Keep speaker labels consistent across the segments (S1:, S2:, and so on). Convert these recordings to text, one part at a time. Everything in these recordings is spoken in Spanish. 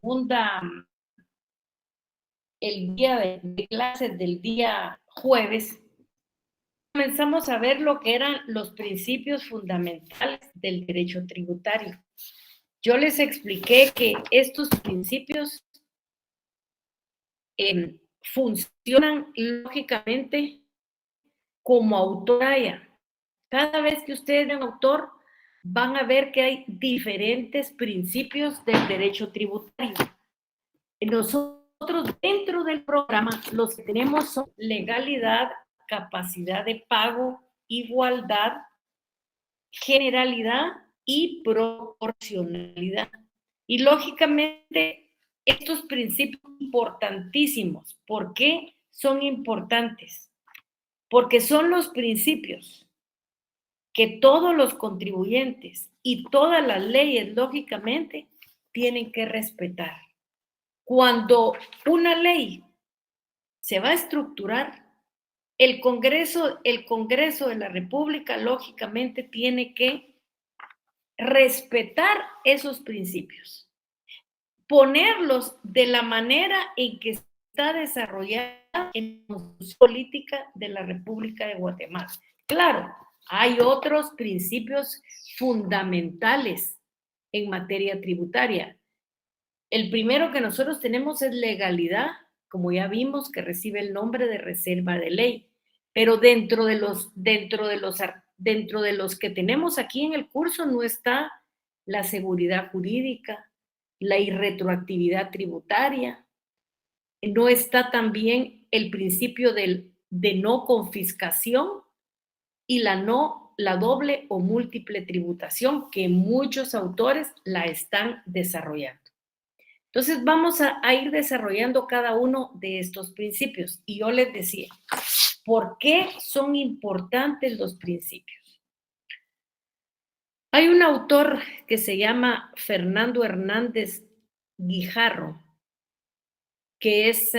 S1: segunda, el día de clases del día jueves, comenzamos a ver lo que eran los principios fundamentales del derecho tributario. Yo les expliqué que estos principios funcionan lógicamente como autoraya. Cada vez que ustedes ven autor, van a ver que hay diferentes principios del derecho tributario. Nosotros dentro del programa los que tenemos son legalidad, capacidad de pago, igualdad, generalidad y proporcionalidad. Y lógicamente estos principios son importantísimos. ¿Por qué son importantes? Porque son los principios que todos los contribuyentes y todas las leyes, lógicamente, tienen que respetar. Cuando una ley se va a estructurar, el Congreso de la República, lógicamente, tiene que respetar esos principios, ponerlos de la manera en que está desarrollada en la Constitución Política de la República de Guatemala. Claro, hay otros principios fundamentales en materia tributaria. El primero que nosotros tenemos es legalidad, como ya vimos, que recibe el nombre de reserva de ley. Pero dentro de los que tenemos aquí en el curso no está la seguridad jurídica, la irretroactividad tributaria, no está también el principio de no confiscación y la doble o múltiple tributación, que muchos autores la están desarrollando. Entonces vamos a ir desarrollando cada uno de estos principios. Y yo les decía, ¿por qué son importantes los principios? Hay un autor que se llama Fernando Hernández Guijarro, que es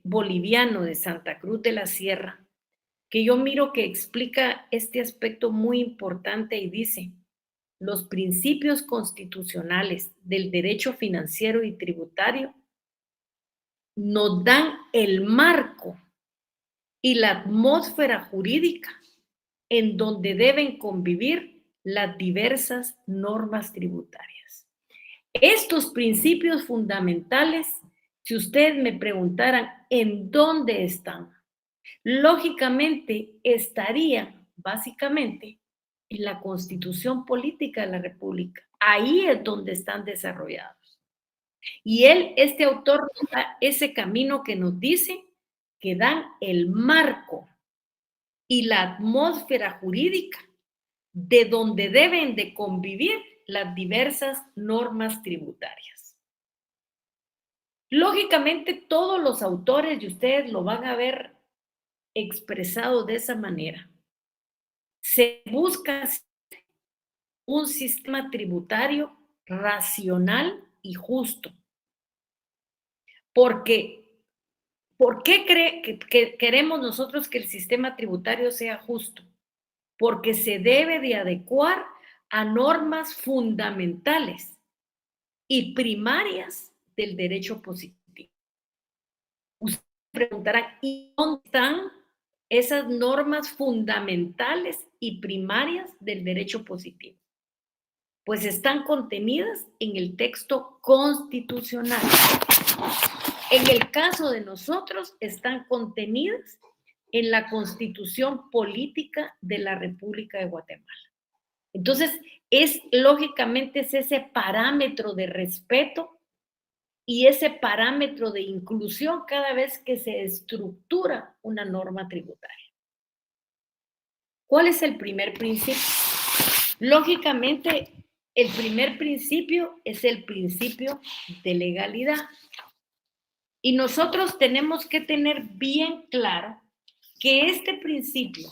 S1: boliviano de Santa Cruz de la Sierra, que yo miro que explica este aspecto muy importante y dice: los principios constitucionales del derecho financiero y tributario nos dan el marco y la atmósfera jurídica en donde deben convivir las diversas normas tributarias. Estos principios fundamentales, si ustedes me preguntaran en dónde están, lógicamente estarían básicamente en la Constitución Política de la República. Ahí es donde están desarrollados. Y este autor, nos da ese camino que nos dice que dan el marco y la atmósfera jurídica de donde deben de convivir las diversas normas tributarias. Lógicamente, todos los autores, y ustedes lo van a ver expresado de esa manera, se busca un sistema tributario racional y justo. Porque, ¿por qué queremos nosotros que el sistema tributario sea justo? Porque se debe de adecuar a normas fundamentales y primarias del derecho positivo. Usted preguntará, ¿y dónde están esas normas fundamentales y primarias del derecho positivo? Pues están contenidas en el texto constitucional. En el caso de nosotros, están contenidas en la Constitución Política de la República de Guatemala. Entonces, lógicamente es ese parámetro de respeto y ese parámetro de inclusión cada vez que se estructura una norma tributaria. ¿Cuál es el primer principio? Lógicamente, el primer principio es el principio de legalidad. Y nosotros tenemos que tener bien claro que este principio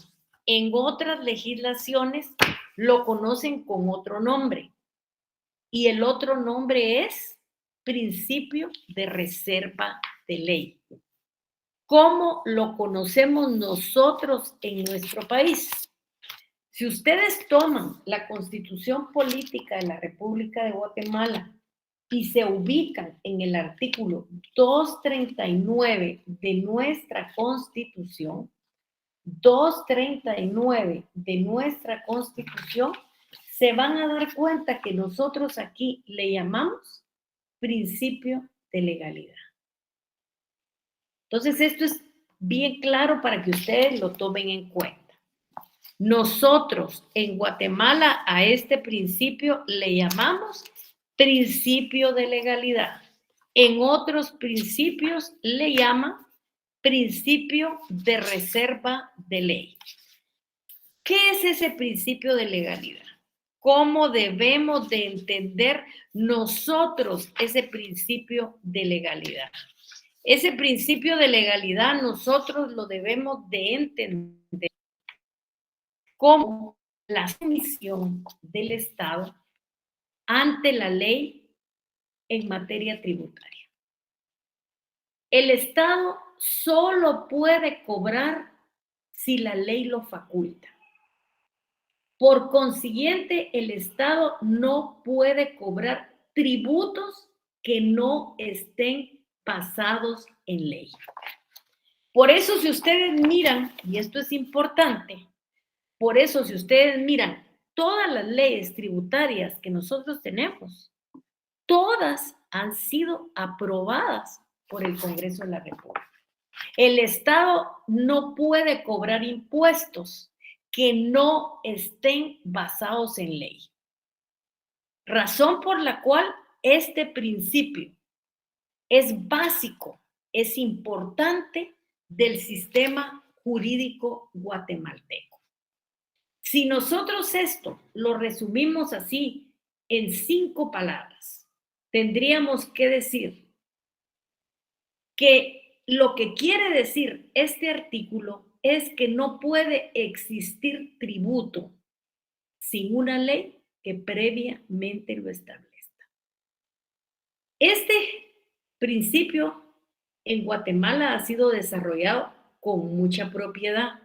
S1: en otras legislaciones lo conocen con otro nombre. Y el otro nombre es principio de reserva de ley. ¿Cómo lo conocemos nosotros en nuestro país? Si ustedes toman la Constitución Política de la República de Guatemala y se ubican en el artículo 239 de nuestra Constitución, 239 de nuestra Constitución, se van a dar cuenta que nosotros aquí le llamamos principio de legalidad. Entonces, esto es bien claro para que ustedes lo tomen en cuenta. Nosotros en Guatemala a este principio le llamamos principio de legalidad. En otros principios le llaman principio de reserva de ley. ¿Qué es ese principio de legalidad? ¿Cómo debemos de entender nosotros ese principio de legalidad? Ese principio de legalidad nosotros lo debemos de entender como la sumisión del Estado ante la ley en materia tributaria. El Estado solo puede cobrar si la ley lo faculta. Por consiguiente, el Estado no puede cobrar tributos que no estén basados en ley. Por eso, si ustedes miran, y esto es importante, por eso si ustedes miran todas las leyes tributarias que nosotros tenemos, todas han sido aprobadas por el Congreso de la República. El Estado no puede cobrar impuestos que no estén basados en ley. Razón por la cual este principio es básico, es importante del sistema jurídico guatemalteco. Si nosotros esto lo resumimos así en 5 palabras, tendríamos que decir que lo que quiere decir este artículo es que no puede existir tributo sin una ley que previamente lo establezca. Este principio en Guatemala ha sido desarrollado con mucha propiedad.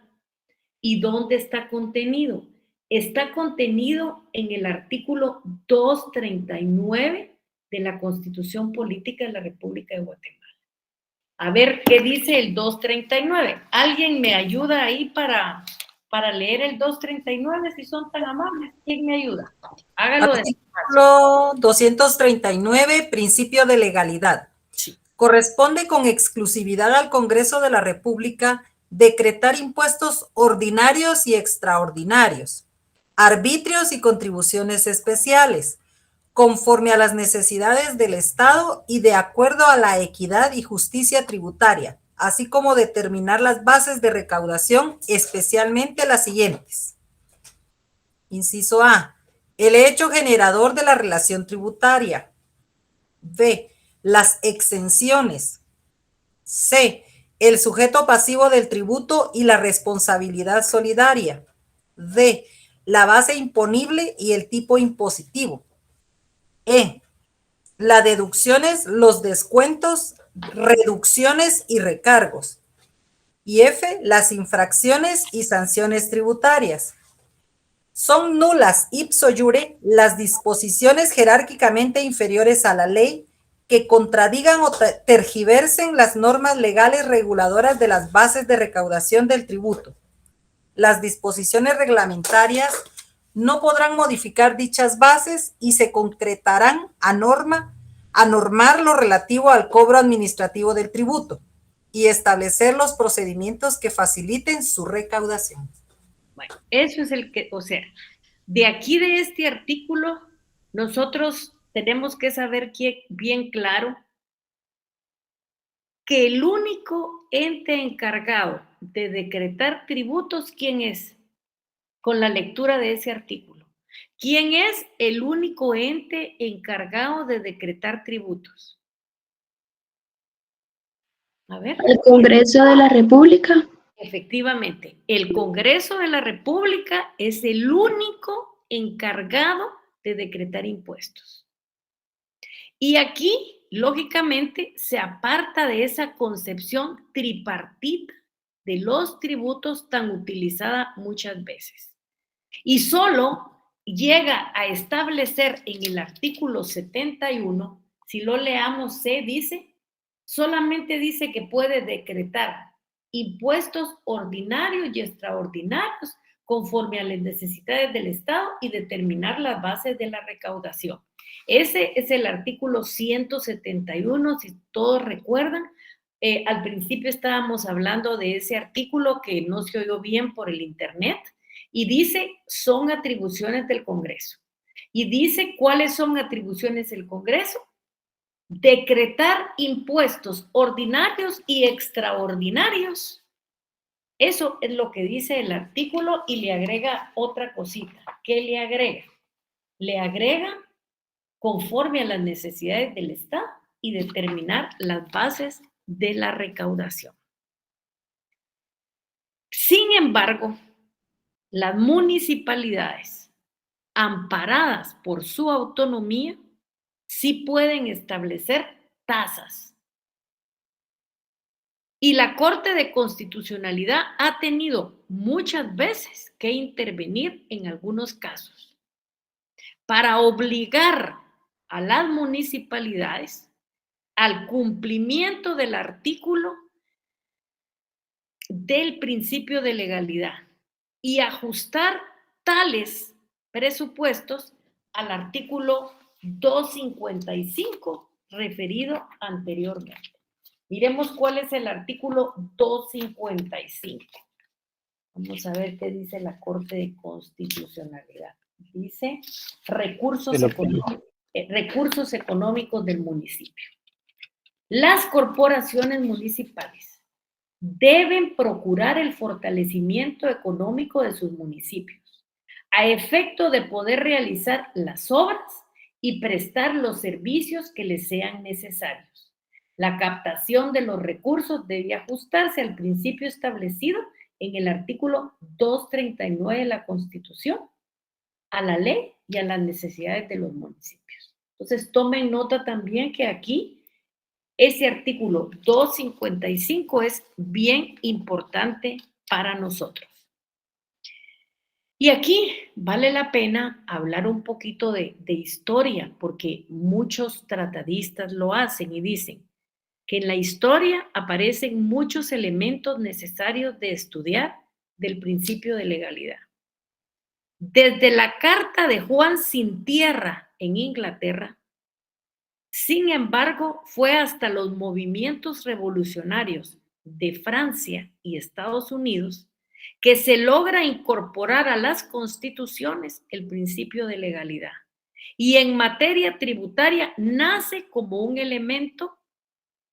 S1: ¿Y dónde está contenido? Está contenido en el artículo 239 de la Constitución Política de la República de Guatemala. A ver, ¿qué dice el 239? ¿Alguien me ayuda ahí para leer el 239 si son tan amables? ¿Quién me ayuda? Hágalo de
S2: Artículo 239, principio de legalidad.
S1: sí.
S2: Corresponde con exclusividad al Congreso de la República decretar impuestos ordinarios y extraordinarios, arbitrios y contribuciones especiales, conforme a las necesidades del Estado y de acuerdo a la equidad y justicia tributaria, así como determinar las bases de recaudación, especialmente las siguientes. Inciso A, el hecho generador de la relación tributaria. B, las exenciones. C, el sujeto pasivo del tributo y la responsabilidad solidaria. D, la base imponible y el tipo impositivo. E, las deducciones, los descuentos, reducciones y recargos. Y F, las infracciones y sanciones tributarias. Son nulas ipso iure las disposiciones jerárquicamente inferiores a la ley que contradigan o tergiversen las normas legales reguladoras de las bases de recaudación del tributo. Las disposiciones reglamentarias no podrán modificar dichas bases y se concretarán a normar lo relativo al cobro administrativo del tributo y establecer los procedimientos que faciliten su recaudación.
S1: Bueno, eso es el que, o sea, de aquí de este artículo, nosotros tenemos que saber bien claro que el único ente encargado de decretar tributos, ¿quién es? Con la lectura de ese artículo. ¿Quién es el único ente encargado de decretar tributos? A ver.
S3: ¿El Congreso de la República?
S1: Efectivamente, el Congreso de la República es el único encargado de decretar impuestos. Y aquí, lógicamente, se aparta de esa concepción tripartita de los tributos tan utilizada muchas veces. Y solo llega a establecer en el artículo 71 Si lo leamos, C dice, solamente dice que puede decretar impuestos ordinarios y extraordinarios conforme a las necesidades del Estado y determinar las bases de la recaudación. Ese es el artículo 171, si todos recuerdan. Al principio estábamos hablando de ese artículo que no se oyó bien por el internet y dice, son atribuciones del Congreso. Y dice, ¿cuáles son atribuciones del Congreso? Decretar impuestos ordinarios y extraordinarios. Eso es lo que dice el artículo y le agrega otra cosita. ¿Qué le agrega? Le agrega conforme a las necesidades del Estado y determinar las bases de la recaudación. Sin embargo, las municipalidades, amparadas por su autonomía, sí pueden establecer tasas. Y la Corte de Constitucionalidad ha tenido muchas veces que intervenir en algunos casos para obligar a las municipalidades al cumplimiento del artículo del principio de legalidad y ajustar tales presupuestos al artículo 255 referido anteriormente. Miremos cuál es el artículo 255. Vamos a ver qué dice la Corte de Constitucionalidad. Dice recursos económicos del municipio. Las corporaciones municipales deben procurar el fortalecimiento económico de sus municipios, a efecto de poder realizar las obras y prestar los servicios que les sean necesarios. La captación de los recursos debe ajustarse al principio establecido en el artículo 239 de la Constitución, a la ley y a las necesidades de los municipios. Entonces, tomen nota también que aquí ese artículo 255 es bien importante para nosotros. Y aquí vale la pena hablar un poquito de historia, porque muchos tratadistas lo hacen y dicen que en la historia aparecen muchos elementos necesarios de estudiar del principio de legalidad. Desde la Carta de Juan sin Tierra en Inglaterra, sin embargo, fue hasta los movimientos revolucionarios de Francia y Estados Unidos que se logra incorporar a las constituciones el principio de legalidad. Y en materia tributaria nace como un elemento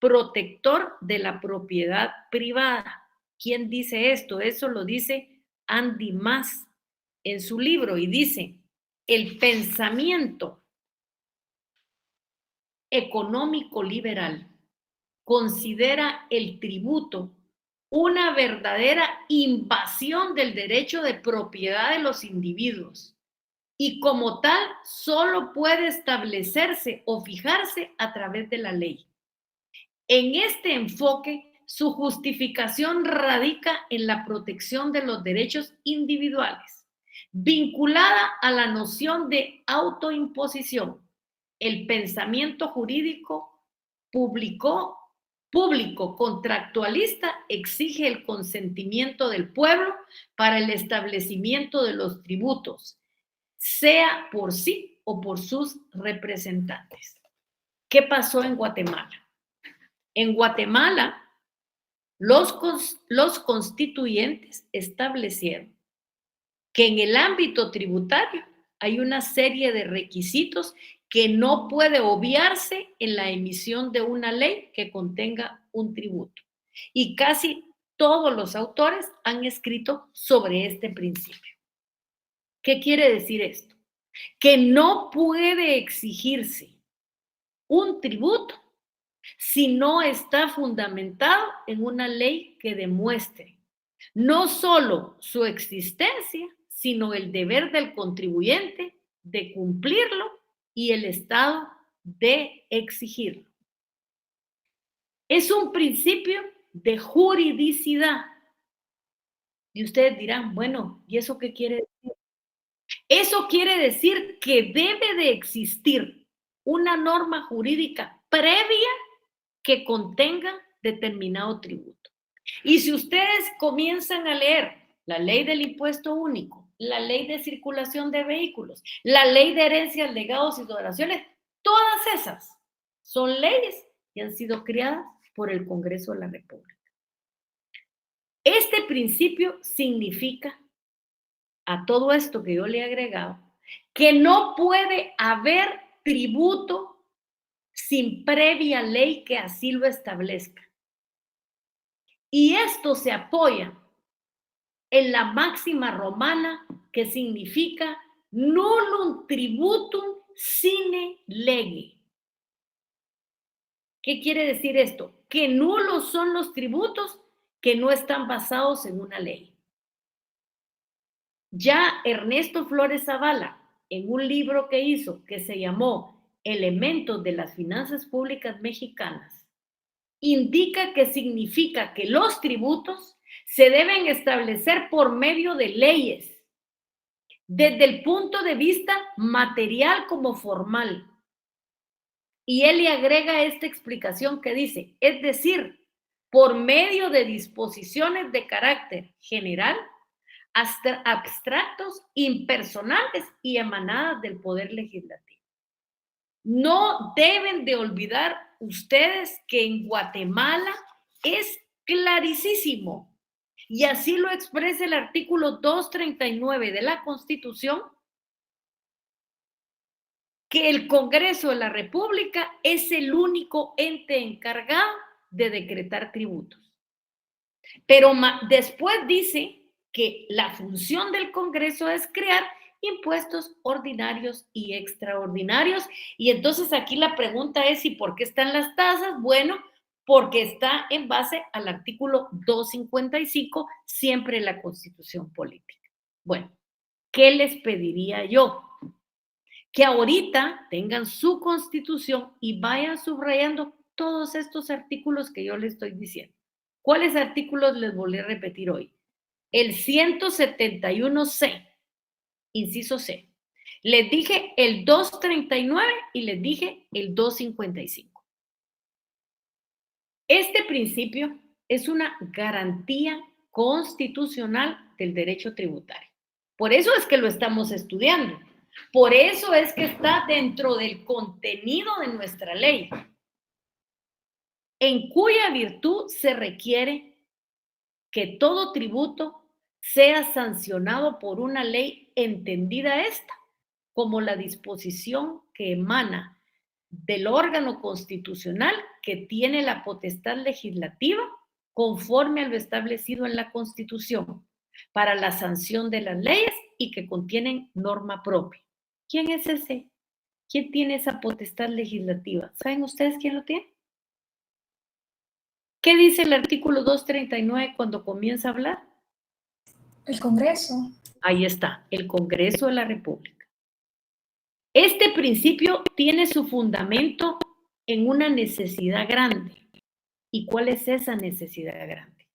S1: protector de la propiedad privada. ¿Quién dice esto? Eso lo dice Andy Mas en su libro y dice, el pensamiento económico liberal considera el tributo una verdadera invasión del derecho de propiedad de los individuos y como tal solo puede establecerse o fijarse a través de la ley. En este enfoque, su justificación radica en la protección de los derechos individuales, vinculada a la noción de autoimposición. El pensamiento jurídico público contractualista exige el consentimiento del pueblo para el establecimiento de los tributos, sea por sí o por sus representantes. ¿Qué pasó en Guatemala? En Guatemala, los constituyentes establecieron que en el ámbito tributario hay una serie de requisitos que no puede obviarse en la emisión de una ley que contenga un tributo. Y casi todos los autores han escrito sobre este principio. ¿Qué quiere decir esto? Que no puede exigirse un tributo si no está fundamentado en una ley que demuestre no solo su existencia, sino el deber del contribuyente de cumplirlo y el Estado de exigirlo. Es un principio de juridicidad. Y ustedes dirán, bueno, ¿y eso qué quiere decir? Eso quiere decir que debe de existir una norma jurídica previa que contenga determinado tributo. Y si ustedes comienzan a leer la ley del impuesto único, la ley de circulación de vehículos, la ley de herencias, legados y donaciones, todas esas son leyes que han sido creadas por el Congreso de la República. Este principio significa, a todo esto que yo le he agregado, que no puede haber tributo sin previa ley que así lo establezca. Y esto se apoya en la máxima romana que significa nullum tributum sine lege. ¿Qué quiere decir esto? Que nulos son los tributos que no están basados en una ley. Ya Ernesto Flores Zavala, en un libro que hizo que se llamó Elementos de las Finanzas Públicas Mexicanas, indica que significa que los tributos se deben establecer por medio de leyes, desde el punto de vista material como formal. Y él le agrega esta explicación que dice, es decir, por medio de disposiciones de carácter general, hasta abstractos, impersonales y emanadas del Poder Legislativo. No deben de olvidar ustedes que en Guatemala es clarísimo, y así lo expresa el artículo 239 de la Constitución, que el Congreso de la República es el único ente encargado de decretar tributos. Pero después dice que la función del Congreso es crear impuestos ordinarios y extraordinarios. Y entonces aquí la pregunta es, ¿y por qué están las tasas? Bueno, porque está en base al artículo 255, siempre en la Constitución Política. Bueno, ¿qué les pediría yo? Que ahorita tengan su Constitución y vayan subrayando todos estos artículos que yo les estoy diciendo. ¿Cuáles artículos les volví a repetir hoy? El 171C, inciso C. Les dije el 239 y les dije el 255. Este principio es una garantía constitucional del derecho tributario. Por eso es que lo estamos estudiando. Por eso es que está dentro del contenido de nuestra ley, en cuya virtud se requiere que todo tributo sea sancionado por una ley entendida esta como la disposición que emana del órgano constitucional que tiene la potestad legislativa conforme a lo establecido en la Constitución para la sanción de las leyes y que contienen norma propia. ¿Quién es ese? ¿Quién tiene esa potestad legislativa? ¿Saben ustedes quién lo tiene? ¿Qué dice el artículo 239 cuando comienza a hablar?
S4: El Congreso.
S1: Ahí está, el Congreso de la República. Este principio tiene su fundamento en una necesidad grande. ¿Y cuál es esa necesidad grande?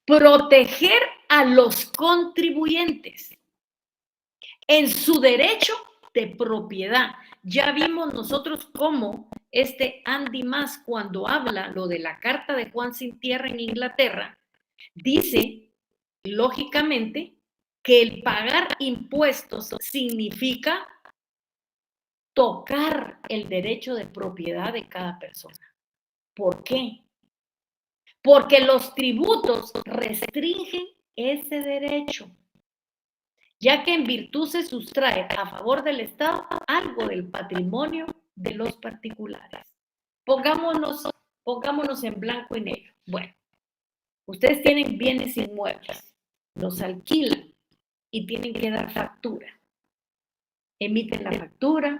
S1: Proteger a los contribuyentes en su derecho de propiedad. Ya vimos nosotros cómo Andy Mas, cuando habla lo de la Carta de Juan Sin Tierra en Inglaterra, dice, lógicamente, que el pagar impuestos significa tocar el derecho de propiedad de cada persona. ¿Por qué? Porque los tributos restringen ese derecho, ya que en virtud se sustrae a favor del Estado algo del patrimonio de los particulares. Pongámonos en blanco y negro. Bueno, ustedes tienen bienes inmuebles, los alquilan y tienen que dar factura. Emiten la factura,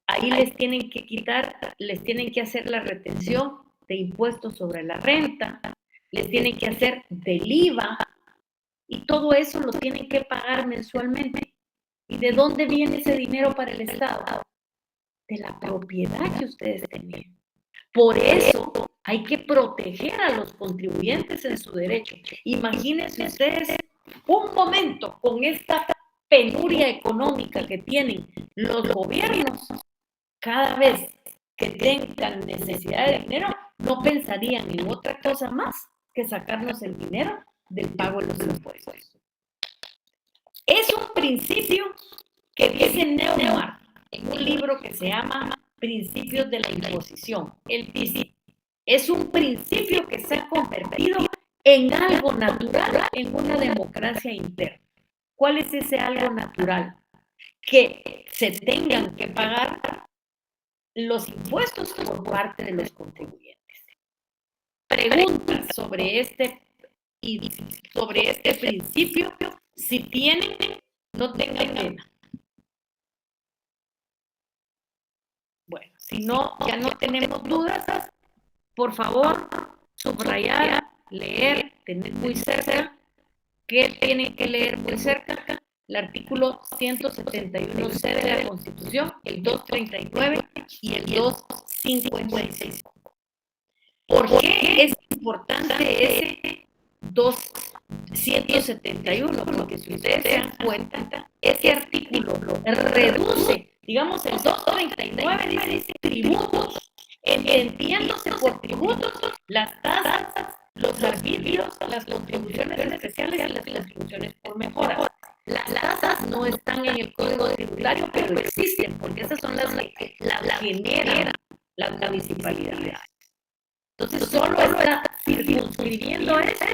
S1: ahí les tienen que quitar, les tienen que hacer la retención de impuestos sobre la renta, les tienen que hacer del IVA, y todo eso lo tienen que pagar mensualmente. ¿Y de dónde viene ese dinero para el Estado? De la propiedad que ustedes tenían. Por eso hay que proteger a los contribuyentes en su derecho. Imagínense ustedes un momento con esta penuria económica que tienen los gobiernos, cada vez que tengan necesidad de dinero, no pensarían en otra cosa más que sacarnos el dinero del pago de los impuestos. Es un principio que dice Neumann en un libro que se llama Principios de la Imposición. Él dice, es un principio que se ha convertido en algo natural en una democracia interna. ¿Cuál es ese algo natural? Que se tengan que pagar los impuestos por parte de los contribuyentes. Preguntas sobre este principio, si tienen, no tengan pena. Bueno, si no, ya no tenemos dudas, por favor, subrayar, leer, tener muy cerca. ¿Qué tienen que leer muy cerca? El artículo 171C de la Constitución, el 239 y el 256. ¿Por qué es importante ese 171? Porque si ustedes se dan cuenta, ese artículo reduce, digamos, el 239 dice tributos, entendiéndose por tributos las tasas, los arbitrios, las contribuciones especiales y las contribuciones por mejora. Las tasas no están en el Código Tributario, pero existen, porque esas son las que generan las municipalidades. Entonces, solo está circunscribiendo esto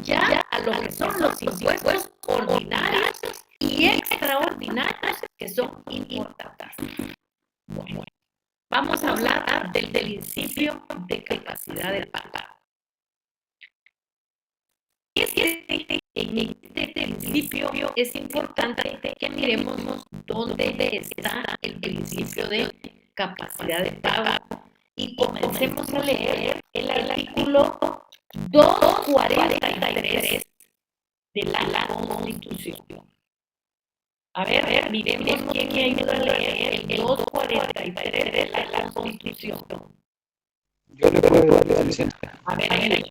S1: ya a lo que son los impuestos ordinarios y extraordinarios que son importantes. Bueno, vamos a hablar del principio de capacidad de pago. En este principio es importante que miremos dónde está el principio de capacidad de pago y comencemos a leer el artículo 243 de la Constitución. A ver, miremos quién ayuda a leer el 243 de la Constitución.
S5: Yo le puedo dar la licencia.
S1: A ver, ahí.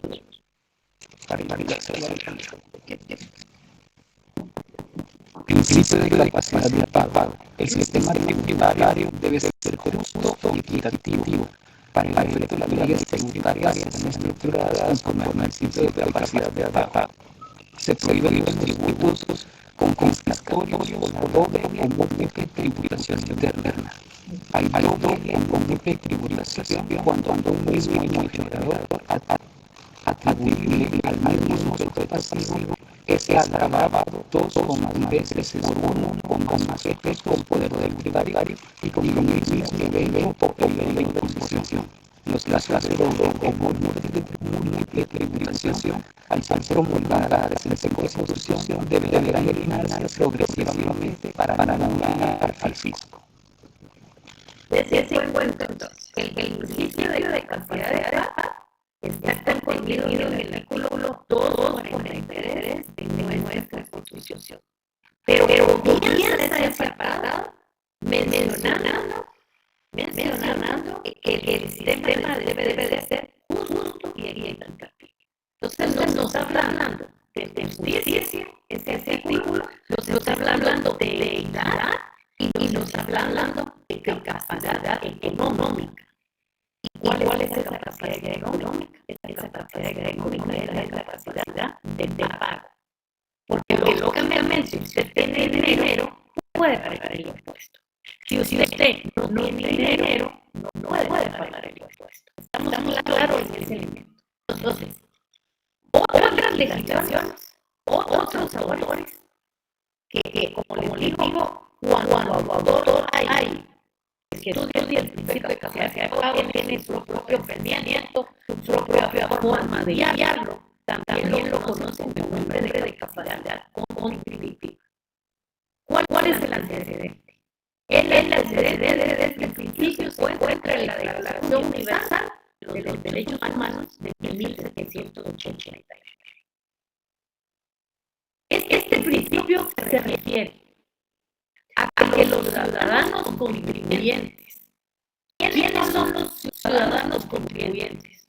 S5: Principio de capacidad de pago. El sistema tributario debe ser justo y equitativo para el efecto de las leyes tributarias estructuradas conforme al principio de capacidad de pago. Se prohíben los tributos confiscatorios por doble o múltiple tributación interna. Hay doble o múltiple tributación cuando un mismo identificador atribuible al mismo sujeto pasivo es agravado 2 o más veces por uno o más sujetos con poder tributario y con el mismo nivel de imposición. Los casos de doble o múltiple tributación, al ser promulgadas en esta Constitución, deberán eliminarse progresivamente para no dañar al fisco.
S1: Desde ese cuento, entonces, el principio de capacidad de pago está contenido en el artículo 243 de nuestra Constitución. Pero comienza ese apartado mencionando que el sistema debe de ser justo y equitativo. Entonces nos está hablando de justicia, ese artículo, nos está hablando de equidad y nos está hablando de capacidad económica. ¿Cuál es esa capacidad económica? Esa capacidad económica es la capacidad de pago. Porque lógicamente, si usted tiene dinero, puede pagar el impuesto. Si usted no tiene dinero, no puede pagar el impuesto. Estamos claros en ese elemento. Entonces, otras legislaciones, otros autores, que como les digo, cuando hay que estudia el principio de capacidad de pago, tiene su propio pensamiento, su propia forma de hallarlo. También lo conocen con el nombre de capacidad contributiva. ¿Cuál es el antecedente? El antecedente de este principio se encuentra en la Declaración Universal de los Derechos Humanos de 1789. Este principio se refiere a que los ciudadanos contribuyentes. ¿Quiénes son los ciudadanos contribuyentes?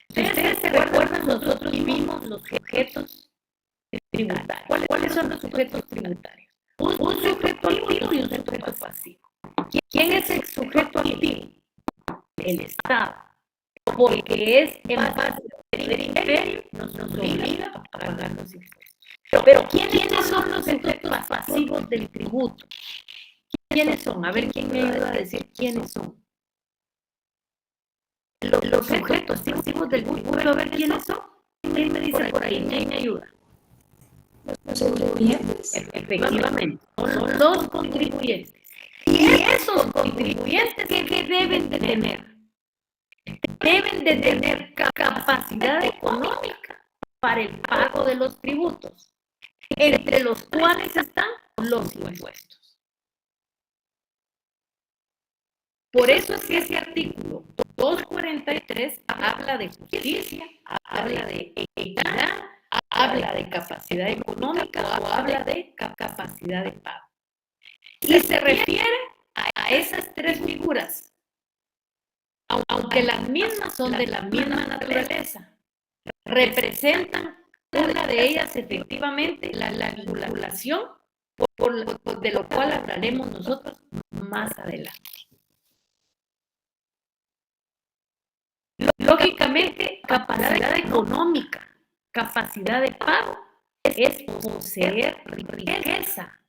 S1: Ustedes se recuerdan, nosotros vimos los sujetos tributarios. ¿Cuáles son los sujetos tributarios? Un sujeto activo y un sujeto pasivo. ¿Quién es el sujeto activo? El Estado. Porque es en base del imperio nos obliga a pagar los impuestos. Pero ¿quiénes son los sujetos pasivos del tributo? ¿Quiénes son? A ver, ¿quién me ayuda a decir quiénes son? Los sujetos pasivos del tributo, a ver quiénes son. ¿Quién me dice por ahí? ¿Quién me ayuda?
S4: Los contribuyentes.
S1: Efectivamente, son los contribuyentes. Y esos contribuyentes, ¿qué deben de tener? Deben de tener capacidad económica para el pago de los tributos, entre los cuales están los impuestos. Por eso es que ese artículo 243 habla de justicia, habla de equidad, habla de capacidad económica o habla de capacidad de pago. Y se refiere a esas tres figuras, aunque las mismas son de la misma naturaleza, representan una de ellas efectivamente la vinculación, de lo cual hablaremos nosotros más adelante. Lógicamente, capacidad económica, capacidad de pago, es poseer riqueza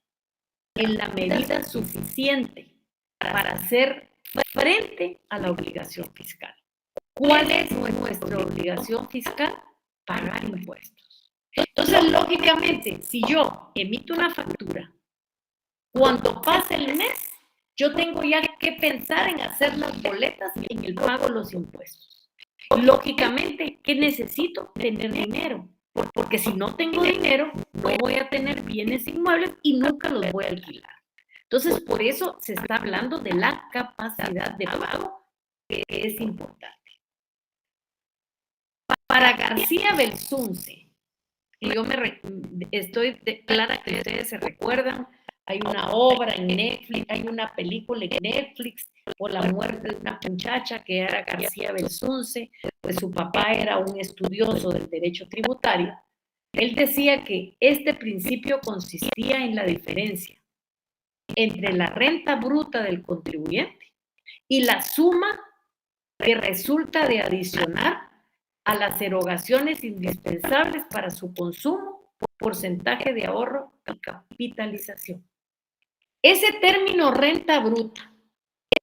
S1: en la medida suficiente para hacer frente a la obligación fiscal. ¿Cuál es nuestra obligación fiscal? Pagar impuestos. Entonces, lógicamente, si yo emito una factura, cuando pase el mes, yo tengo ya que pensar en hacer las boletas y en el pago de los impuestos. Lógicamente, ¿qué necesito? Tener dinero. Porque si no tengo dinero, no voy a tener bienes inmuebles y nunca los voy a alquilar. Entonces, por eso se está hablando de la capacidad de pago, que es importante. Para García Belsunce, y yo estoy clara que ustedes se recuerdan, hay una obra en Netflix, hay una película en Netflix por la muerte de una muchacha que era García Belsunce, pues su papá era un estudioso del derecho tributario. Él decía que este principio consistía en la diferencia entre la renta bruta del contribuyente y la suma que resulta de adicionar a las erogaciones indispensables para su consumo, porcentaje de ahorro y capitalización. Ese término renta bruta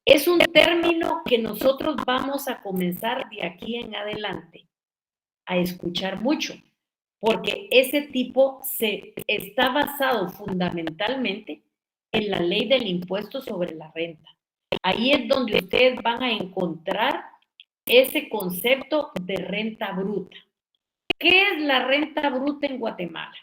S1: es un término que nosotros vamos a comenzar de aquí en adelante a escuchar mucho, porque ese tipo está basado fundamentalmente en la ley del impuesto sobre la renta. Ahí es donde ustedes van a encontrar ese concepto de renta bruta. ¿Qué es la renta bruta en Guatemala?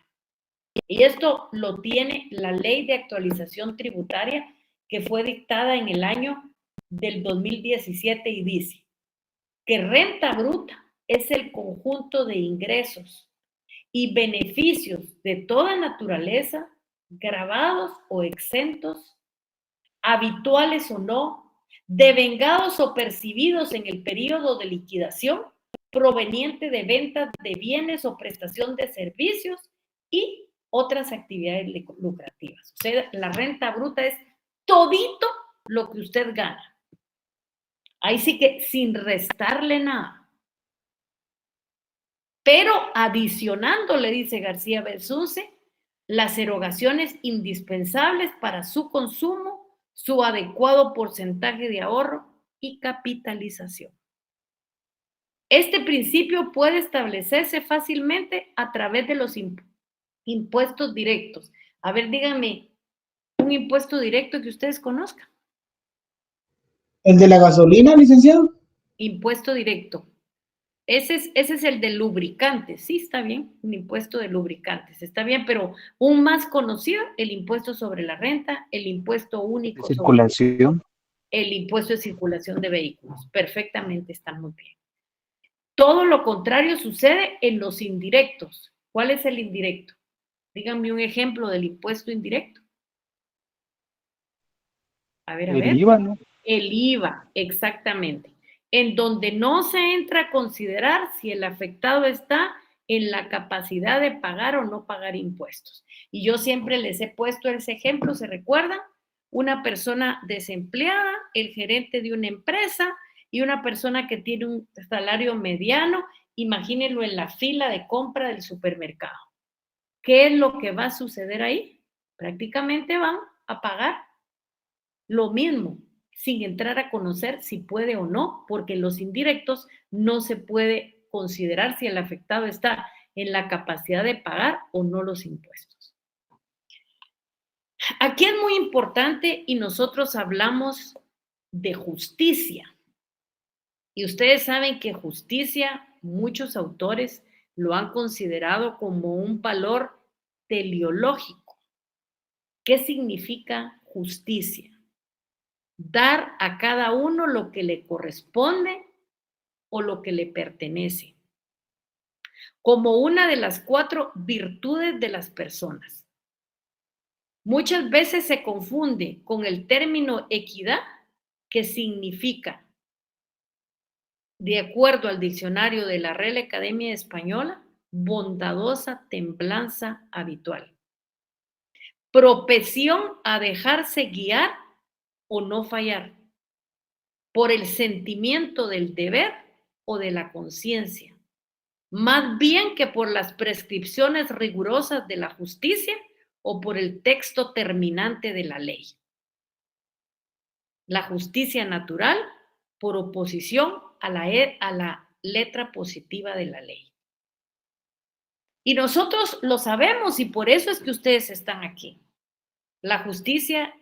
S1: Y esto lo tiene la Ley de Actualización Tributaria que fue dictada en el año del 2017 y dice que renta bruta es el conjunto de ingresos y beneficios de toda naturaleza, gravados o exentos, habituales o no, devengados o percibidos en el periodo de liquidación, proveniente de ventas de bienes o prestación de servicios y otras actividades lucrativas. O sea, la renta bruta es todito lo que usted gana. Ahí sí que sin restarle nada. Pero adicionando, le dice García Belsunce, las erogaciones indispensables para su consumo, su adecuado porcentaje de ahorro y capitalización. Este principio puede establecerse fácilmente a través de los impuestos directos. A ver, díganme un impuesto directo que ustedes conozcan.
S6: ¿El de la gasolina, licenciado?
S1: Impuesto directo. Ese es el de lubricantes. Sí, está bien, un impuesto de lubricantes. Está bien, pero un más conocido, el impuesto sobre la renta, el impuesto único
S5: de circulación,
S1: el impuesto de circulación de vehículos. Perfectamente, está muy bien. Todo lo contrario sucede en los indirectos. ¿Cuál es el indirecto? Díganme un ejemplo del impuesto indirecto. A ver.
S5: el IVA, ¿no?
S1: El IVA, exactamente. En donde no se entra a considerar si el afectado está en la capacidad de pagar o no pagar impuestos. Y yo siempre les he puesto ese ejemplo, ¿se recuerdan? una persona desempleada, el gerente de una empresa y una persona que tiene un salario mediano. Imagínenlo en la fila de compra del supermercado. ¿Qué es lo que va a suceder ahí? Prácticamente van a pagar lo mismo, sin entrar a conocer si puede o no, porque los indirectos no se puede considerar si el afectado está en la capacidad de pagar o no los impuestos. Aquí es muy importante y nosotros hablamos de justicia. Y ustedes saben que justicia, muchos autores lo han considerado como un valor teleológico. ¿Qué significa justicia? Dar a cada uno lo que le corresponde o lo que le pertenece, como una de las 4 virtudes de las personas. Muchas veces se confunde con el término equidad, que significa, de acuerdo al diccionario de la Real Academia Española, bondadosa templanza habitual, propensión a dejarse guiar o no fallar por el sentimiento del deber o de la conciencia, más bien que por las prescripciones rigurosas de la justicia o por el texto terminante de la ley. La justicia natural por oposición a la letra positiva de la ley. Y nosotros lo sabemos y por eso es que ustedes están aquí. La justicia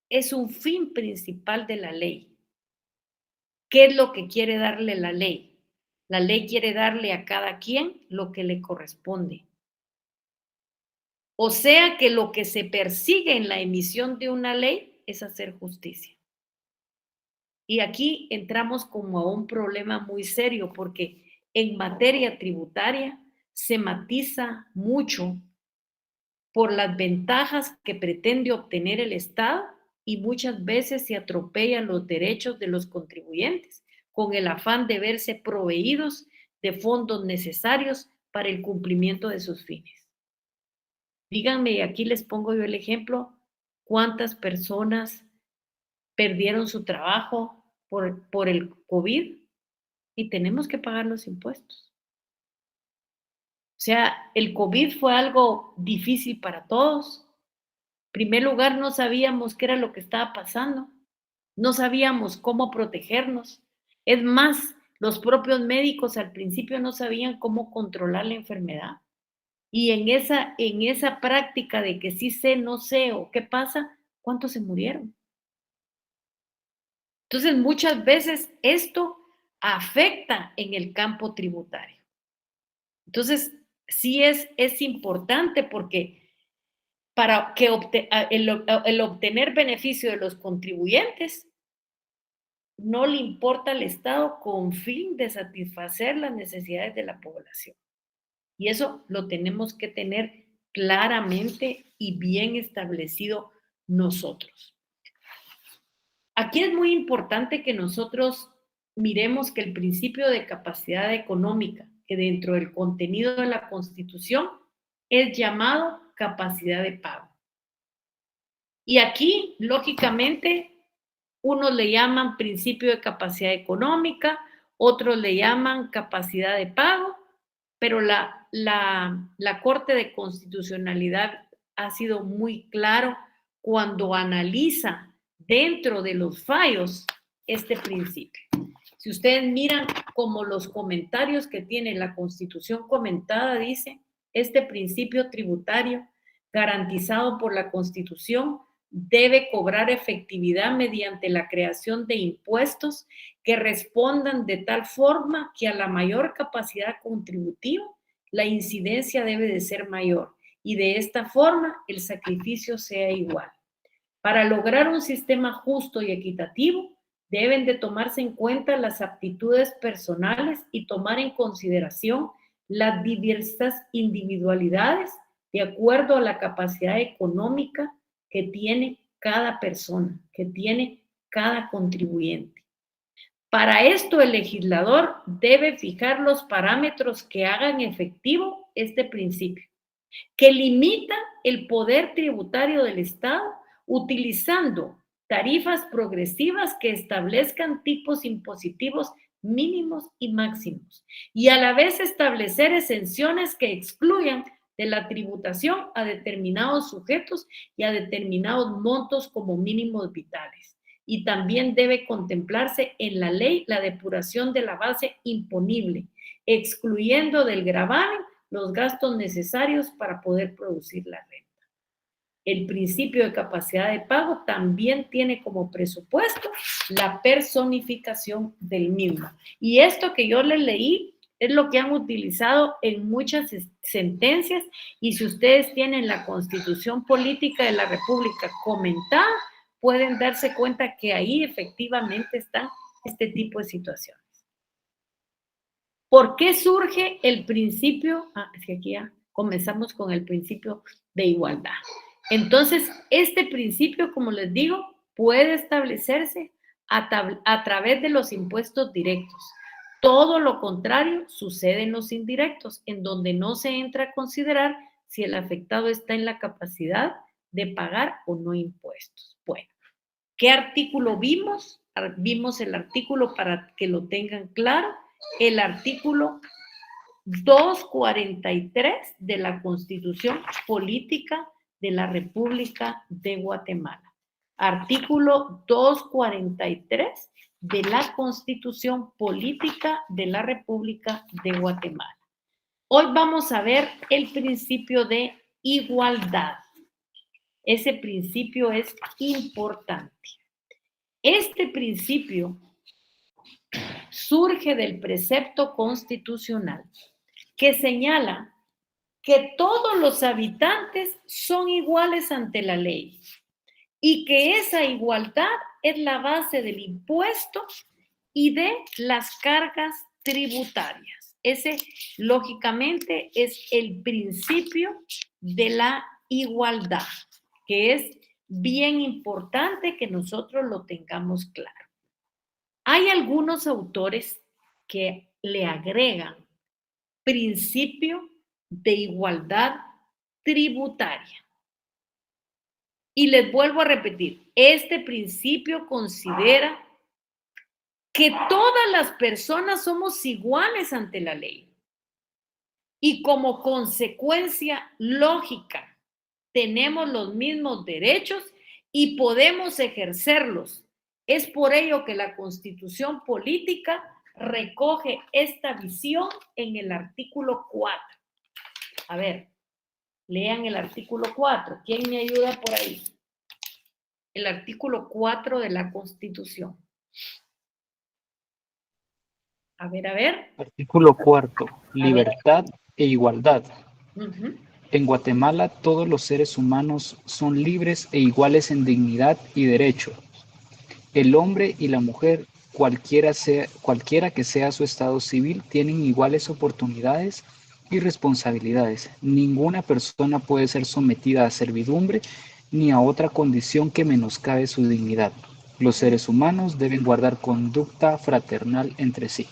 S1: es un fin principal de la ley. ¿Qué es lo que quiere darle la ley? La ley quiere darle a cada quien lo que le corresponde. O sea que lo que se persigue en la emisión de una ley es hacer justicia. Y aquí entramos como a un problema muy serio porque en materia tributaria se matiza mucho por las ventajas que pretende obtener el Estado y muchas veces se atropellan los derechos de los contribuyentes con el afán de verse proveídos de fondos necesarios para el cumplimiento de sus fines. Díganme, y aquí les pongo yo el ejemplo, ¿cuántas personas perdieron su trabajo por el COVID y tenemos que pagar los impuestos? O sea, el COVID fue algo difícil para todos. En primer lugar, no sabíamos qué era lo que estaba pasando. No sabíamos cómo protegernos. Es más, los propios médicos al principio no sabían cómo controlar la enfermedad. Y en esa práctica de que sí sé, no sé o qué pasa, ¿cuántos se murieron? Entonces, muchas veces esto afecta en el campo tributario. Entonces, sí es importante porque para que el obtener beneficio de los contribuyentes no le importa al Estado con fin de satisfacer las necesidades de la población. Y eso lo tenemos que tener claramente y bien establecido nosotros. Aquí es muy importante que nosotros miremos que el principio de capacidad económica, que dentro del contenido de la Constitución es llamado capacidad de pago. Y aquí, lógicamente, unos le llaman principio de capacidad económica, otros le llaman capacidad de pago, pero la Corte de Constitucionalidad ha sido muy claro cuando analiza dentro de los fallos este principio. Si ustedes miran como los comentarios que tiene la Constitución comentada, dice, este principio tributario garantizado por la Constitución debe cobrar efectividad mediante la creación de impuestos que respondan de tal forma que a la mayor capacidad contributiva la incidencia debe de ser mayor y de esta forma el sacrificio sea igual. Para lograr un sistema justo y equitativo, deben de tomarse en cuenta las aptitudes personales y tomar en consideración las diversas individualidades de acuerdo a la capacidad económica que tiene cada persona, que tiene cada contribuyente. Para esto, el legislador debe fijar los parámetros que hagan efectivo este principio, que limita el poder tributario del Estado utilizando tarifas progresivas que establezcan tipos impositivos mínimos y máximos, y a la vez establecer exenciones que excluyan de la tributación a determinados sujetos y a determinados montos como mínimos vitales. Y también debe contemplarse en la ley la depuración de la base imponible, excluyendo del gravamen los gastos necesarios para poder producir la renta. El principio de capacidad de pago también tiene como presupuesto la personificación del mismo. Y esto que yo les leí es lo que han utilizado en muchas sentencias, y si ustedes tienen la Constitución Política de la República comentada, pueden darse cuenta que ahí efectivamente está este tipo de situaciones. ¿Por qué surge el principio? Es que aquí ya comenzamos con el principio de igualdad. Entonces, este principio, como les digo, puede establecerse a través de los impuestos directos. Todo lo contrario sucede en los indirectos, en donde no se entra a considerar si el afectado está en la capacidad de pagar o no impuestos. Bueno, ¿qué artículo vimos? Vimos el artículo, para que lo tengan claro, el artículo 243 de la Constitución Política de la República de Guatemala. Artículo 243 de la Constitución Política de la República de Guatemala. Hoy vamos a ver el principio de igualdad. Ese principio es importante. Este principio surge del precepto constitucional que señala que todos los habitantes son iguales ante la ley y que esa igualdad es la base del impuesto y de las cargas tributarias. Ese, lógicamente, es el principio de la igualdad, que es bien importante que nosotros lo tengamos claro. Hay algunos autores que le agregan principio de igualdad tributaria. Y les vuelvo a repetir, este principio considera que todas las personas somos iguales ante la ley y como consecuencia lógica tenemos los mismos derechos y podemos ejercerlos. Es por ello que la Constitución Política recoge esta visión en el artículo 4. A ver, lean el artículo 4. ¿Quién me ayuda por ahí? El artículo 4 de la Constitución. A ver.
S5: Artículo 4. Libertad e igualdad.
S1: Uh-huh.
S5: En Guatemala todos los seres humanos son libres e iguales en dignidad y derecho. El hombre y la mujer, cualquiera que sea su estado civil, tienen iguales oportunidades y responsabilidades. Ninguna persona puede ser sometida a servidumbre ni a otra condición que menoscabe su dignidad. Los seres humanos deben guardar conducta fraternal entre sí.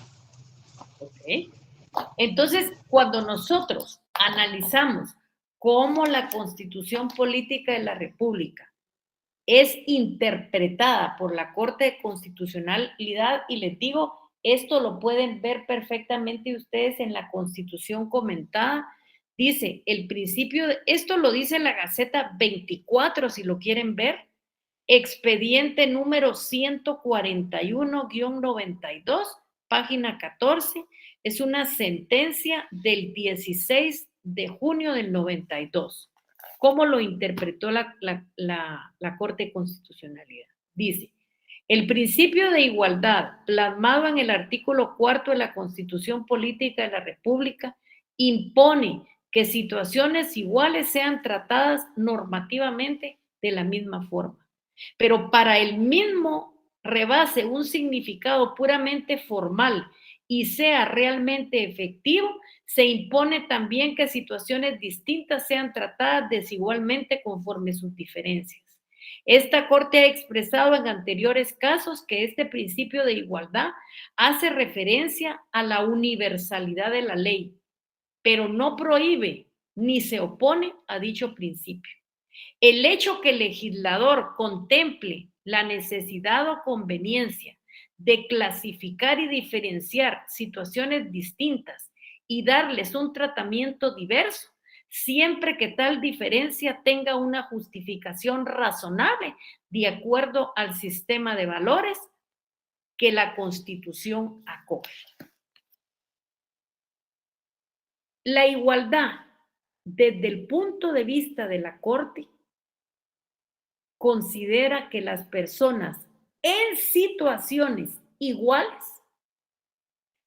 S1: Okay. Entonces, cuando nosotros analizamos cómo la Constitución Política de la República es interpretada por la Corte de Constitucionalidad, y les digo, esto lo pueden ver perfectamente ustedes en la Constitución comentada, dice el principio, esto lo dice la Gaceta 24, si lo quieren ver, expediente número 141-92, página 14, es una sentencia del 16 de junio del 92. ¿Cómo lo interpretó la Corte de Constitucionalidad? Dice, el principio de igualdad plasmado en el artículo 4 de la Constitución Política de la República impone que situaciones iguales sean tratadas normativamente de la misma forma. Pero para el mismo rebase un significado puramente formal y sea realmente efectivo, se impone también que situaciones distintas sean tratadas desigualmente conforme sus diferencias. Esta Corte ha expresado en anteriores casos que este principio de igualdad hace referencia a la universalidad de la ley, pero no prohíbe ni se opone a dicho principio. El hecho que el legislador contemple la necesidad o conveniencia de clasificar y diferenciar situaciones distintas y darles un tratamiento diverso, siempre que tal diferencia tenga una justificación razonable de acuerdo al sistema de valores que la Constitución acoge. La igualdad, desde el punto de vista de la Corte, considera que las personas en situaciones iguales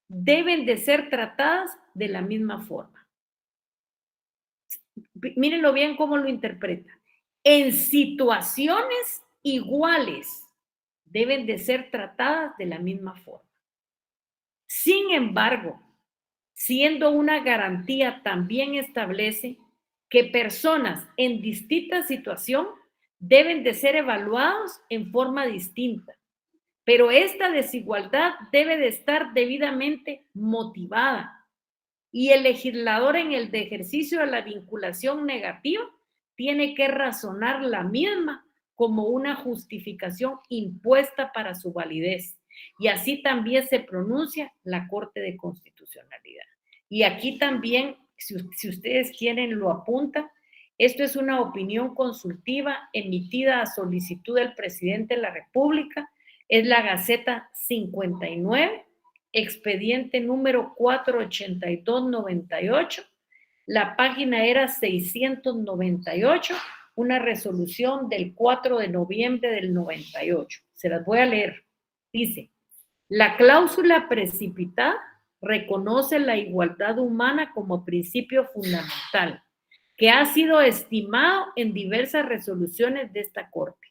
S1: deben de ser tratadas de la misma forma. Mírenlo bien cómo lo interpreta. En situaciones iguales deben de ser tratadas de la misma forma. Sin embargo, siendo una garantía, también establece que personas en distinta situación deben de ser evaluados en forma distinta, pero esta desigualdad debe de estar debidamente motivada y el legislador en el ejercicio de la vinculación negativa tiene que razonar la misma como una justificación impuesta para su validez. Y así también se pronuncia la Corte de Constitucionalidad. Y aquí también, si ustedes quieren, lo apuntan. Esto es una opinión consultiva emitida a solicitud del presidente de la República. Es la Gaceta 59, expediente número 48298. La página era 698, una resolución del 4 de noviembre del 98. Se las voy a leer. Dice, la cláusula precipitada reconoce la igualdad humana como principio fundamental, que ha sido estimado en diversas resoluciones de esta Corte.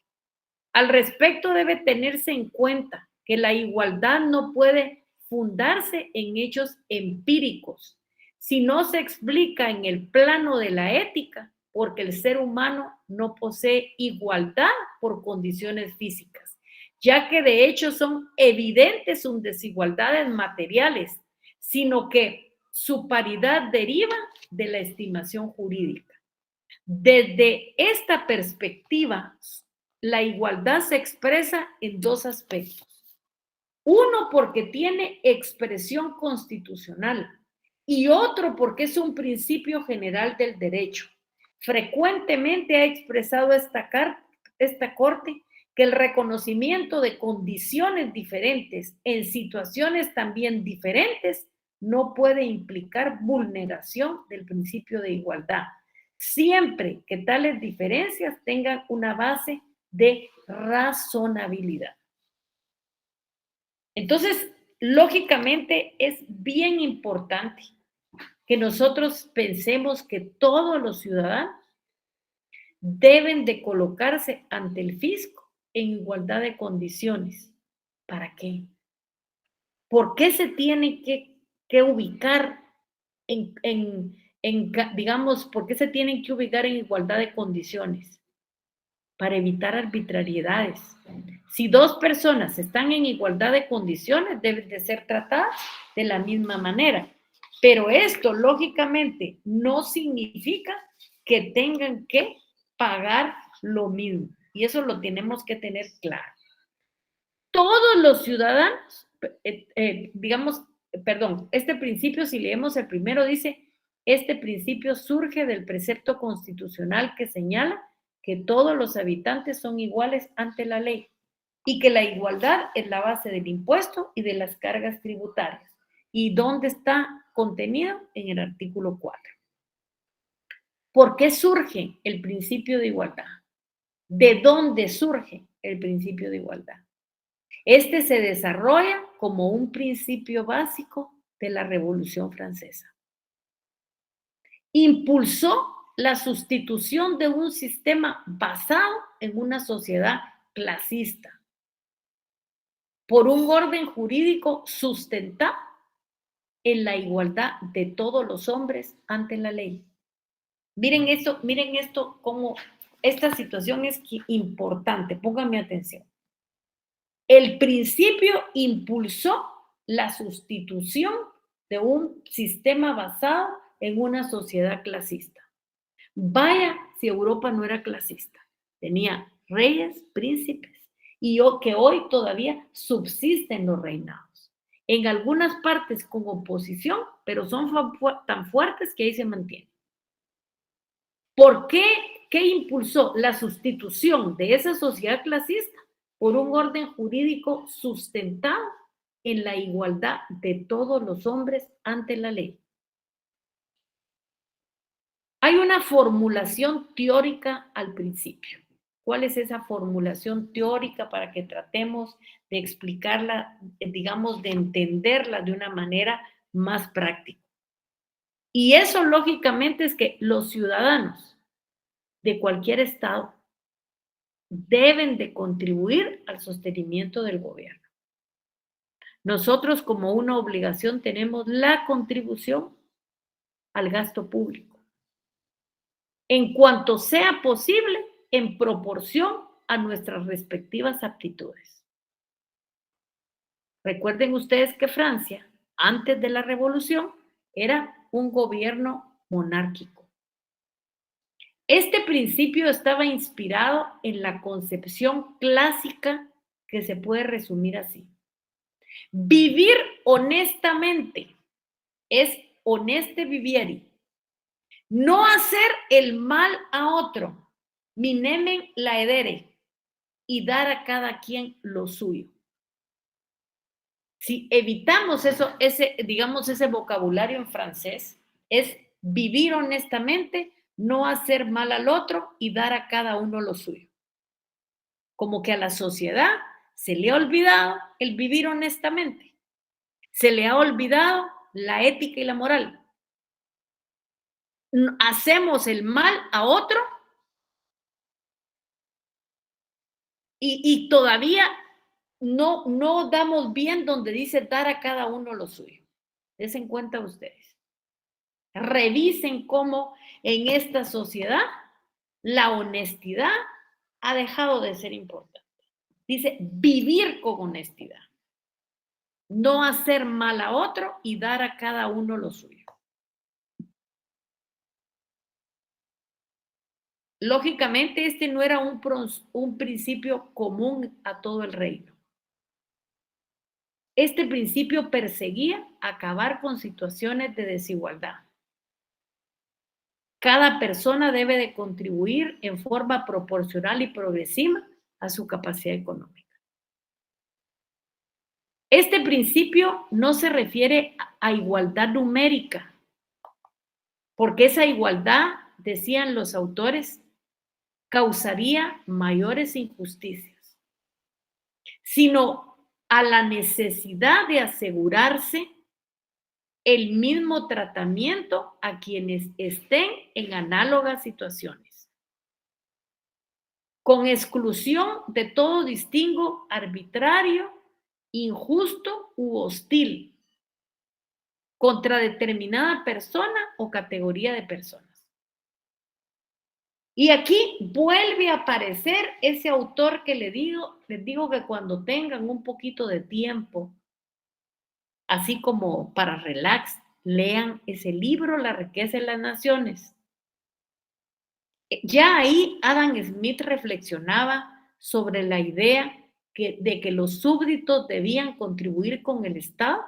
S1: Al respecto, debe tenerse en cuenta que la igualdad no puede fundarse en hechos empíricos, si no se explica en el plano de la ética, porque el ser humano no posee igualdad por condiciones físicas, ya que de hecho son evidentes sus desigualdades materiales, sino que su paridad deriva de la estimación jurídica. Desde esta perspectiva, la igualdad se expresa en dos aspectos. Uno, porque tiene expresión constitucional, y otro porque es un principio general del derecho. Frecuentemente ha expresado esta Corte que el reconocimiento de condiciones diferentes en situaciones también diferentes no puede implicar vulneración del principio de igualdad, siempre que tales diferencias tengan una base de razonabilidad. Entonces, lógicamente es bien importante que nosotros pensemos que todos los ciudadanos deben de colocarse ante el fisco en igualdad de condiciones. ¿Para qué? ¿Por qué se tienen que ubicar digamos, por qué se tienen que ubicar en igualdad de condiciones? Para evitar arbitrariedades. Si dos personas están en igualdad de condiciones, deben de ser tratadas de la misma manera. Pero esto, lógicamente, no significa que tengan que pagar lo mismo. Y eso lo tenemos que tener claro. Todos los ciudadanos, este principio, si leemos el primero, dice, este principio surge del precepto constitucional que señala que todos los habitantes son iguales ante la ley y que la igualdad es la base del impuesto y de las cargas tributarias. ¿Y dónde está contenido? En el artículo 4. ¿Por qué surge el principio de igualdad? ¿De dónde surge el principio de igualdad? Este se desarrolla como un principio básico de la Revolución Francesa. Impulsó la sustitución de un sistema basado en una sociedad clasista por un orden jurídico sustentado en la igualdad de todos los hombres ante la ley. Miren esto, cómo esta situación es importante, pónganme atención. El principio impulsó la sustitución de un sistema basado en una sociedad clasista. Vaya si Europa no era clasista. Tenía reyes, príncipes y que hoy todavía subsisten los reinados. En algunas partes con oposición, pero son tan fuertes que ahí se mantienen. ¿Por qué? ¿Qué impulsó la sustitución de esa sociedad clasista por un orden jurídico sustentado en la igualdad de todos los hombres ante la ley? Hay una formulación teórica al principio. ¿Cuál es esa formulación teórica para que tratemos de explicarla, digamos, de entenderla de una manera más práctica? Y eso, lógicamente, es que los ciudadanos de cualquier estado deben de contribuir al sostenimiento del gobierno. Nosotros, como una obligación, tenemos la contribución al gasto público, en cuanto sea posible, en proporción a nuestras respectivas aptitudes. Recuerden ustedes que Francia, antes de la revolución, era un gobierno monárquico. Este principio estaba inspirado en la concepción clásica que se puede resumir así. Vivir honestamente es honeste vivieri. No hacer el mal a otro, minemen laedere, y dar a cada quien lo suyo. Si evitamos eso, ese vocabulario en francés, es vivir honestamente, no hacer mal al otro y dar a cada uno lo suyo. Como que a la sociedad se le ha olvidado el vivir honestamente, se le ha olvidado la ética y la moral. Hacemos el mal a otro y todavía no damos bien donde dice dar a cada uno lo suyo. Desen cuenta ustedes. Revisen cómo en esta sociedad la honestidad ha dejado de ser importante. Dice vivir con honestidad, no hacer mal a otro y dar a cada uno lo suyo. Lógicamente, este no era un principio común a todo el reino. Este principio perseguía acabar con situaciones de desigualdad. Cada persona debe de contribuir en forma proporcional y progresiva a su capacidad económica. Este principio no se refiere a igualdad numérica, porque esa igualdad, decían los autores, causaría mayores injusticias, sino a la necesidad de asegurarse el mismo tratamiento a quienes estén en análogas situaciones, con exclusión de todo distingo arbitrario, injusto u hostil contra determinada persona o categoría de personas. Y aquí vuelve a aparecer ese autor que les digo que cuando tengan un poquito de tiempo, así como para relax, lean ese libro, La riqueza de las naciones. Ya ahí Adam Smith reflexionaba sobre la idea de que los súbditos debían contribuir con el Estado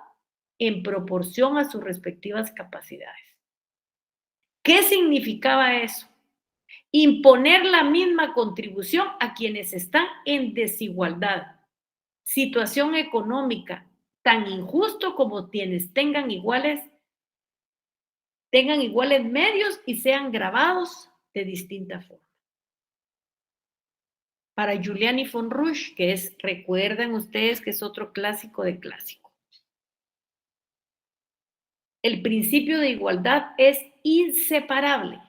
S1: en proporción a sus respectivas capacidades. ¿Qué significaba eso? Imponer la misma contribución a quienes están en desigualdad, situación económica tan injusto como quienes tengan iguales medios y sean gravados de distinta forma. Para Giuliani von Rusch, recuerdan ustedes que es otro clásico de clásicos. El principio de igualdad es inseparable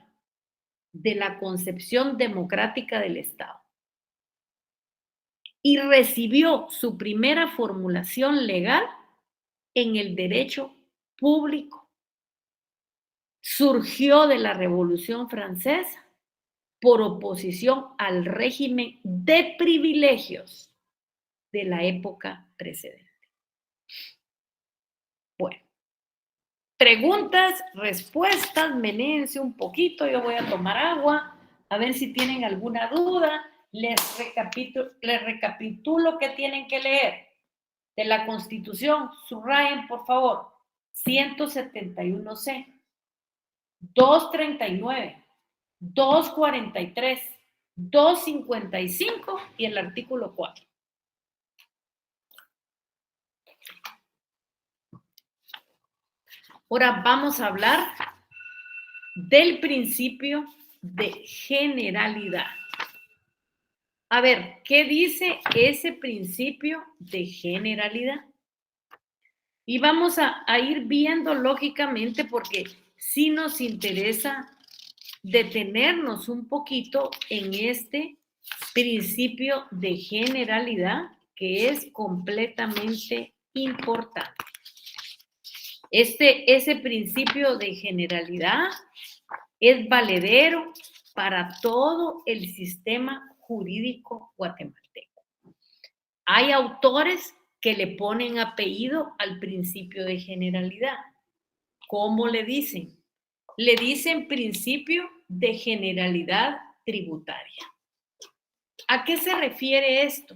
S1: de la concepción democrática del Estado y recibió su primera formulación legal en el derecho público. Surgió de la Revolución Francesa por oposición al régimen de privilegios de la época precedente. Bueno, preguntas, respuestas, menéense un poquito, yo voy a tomar agua, a ver si tienen alguna duda. Les recapitulo qué tienen que leer. De la Constitución, subrayen, por favor, 171C, 239, 243, 255 y el artículo 4. Ahora vamos a hablar del principio de generalidad. A ver, ¿qué dice ese principio de generalidad? Y vamos a ir viendo lógicamente porque sí nos interesa detenernos un poquito en este principio de generalidad que es completamente importante. Ese principio de generalidad es valedero para todo el sistema jurídico guatemalteco. Hay autores que le ponen apellido al principio de generalidad. ¿Cómo le dicen? Le dicen principio de generalidad tributaria. ¿A qué se refiere esto?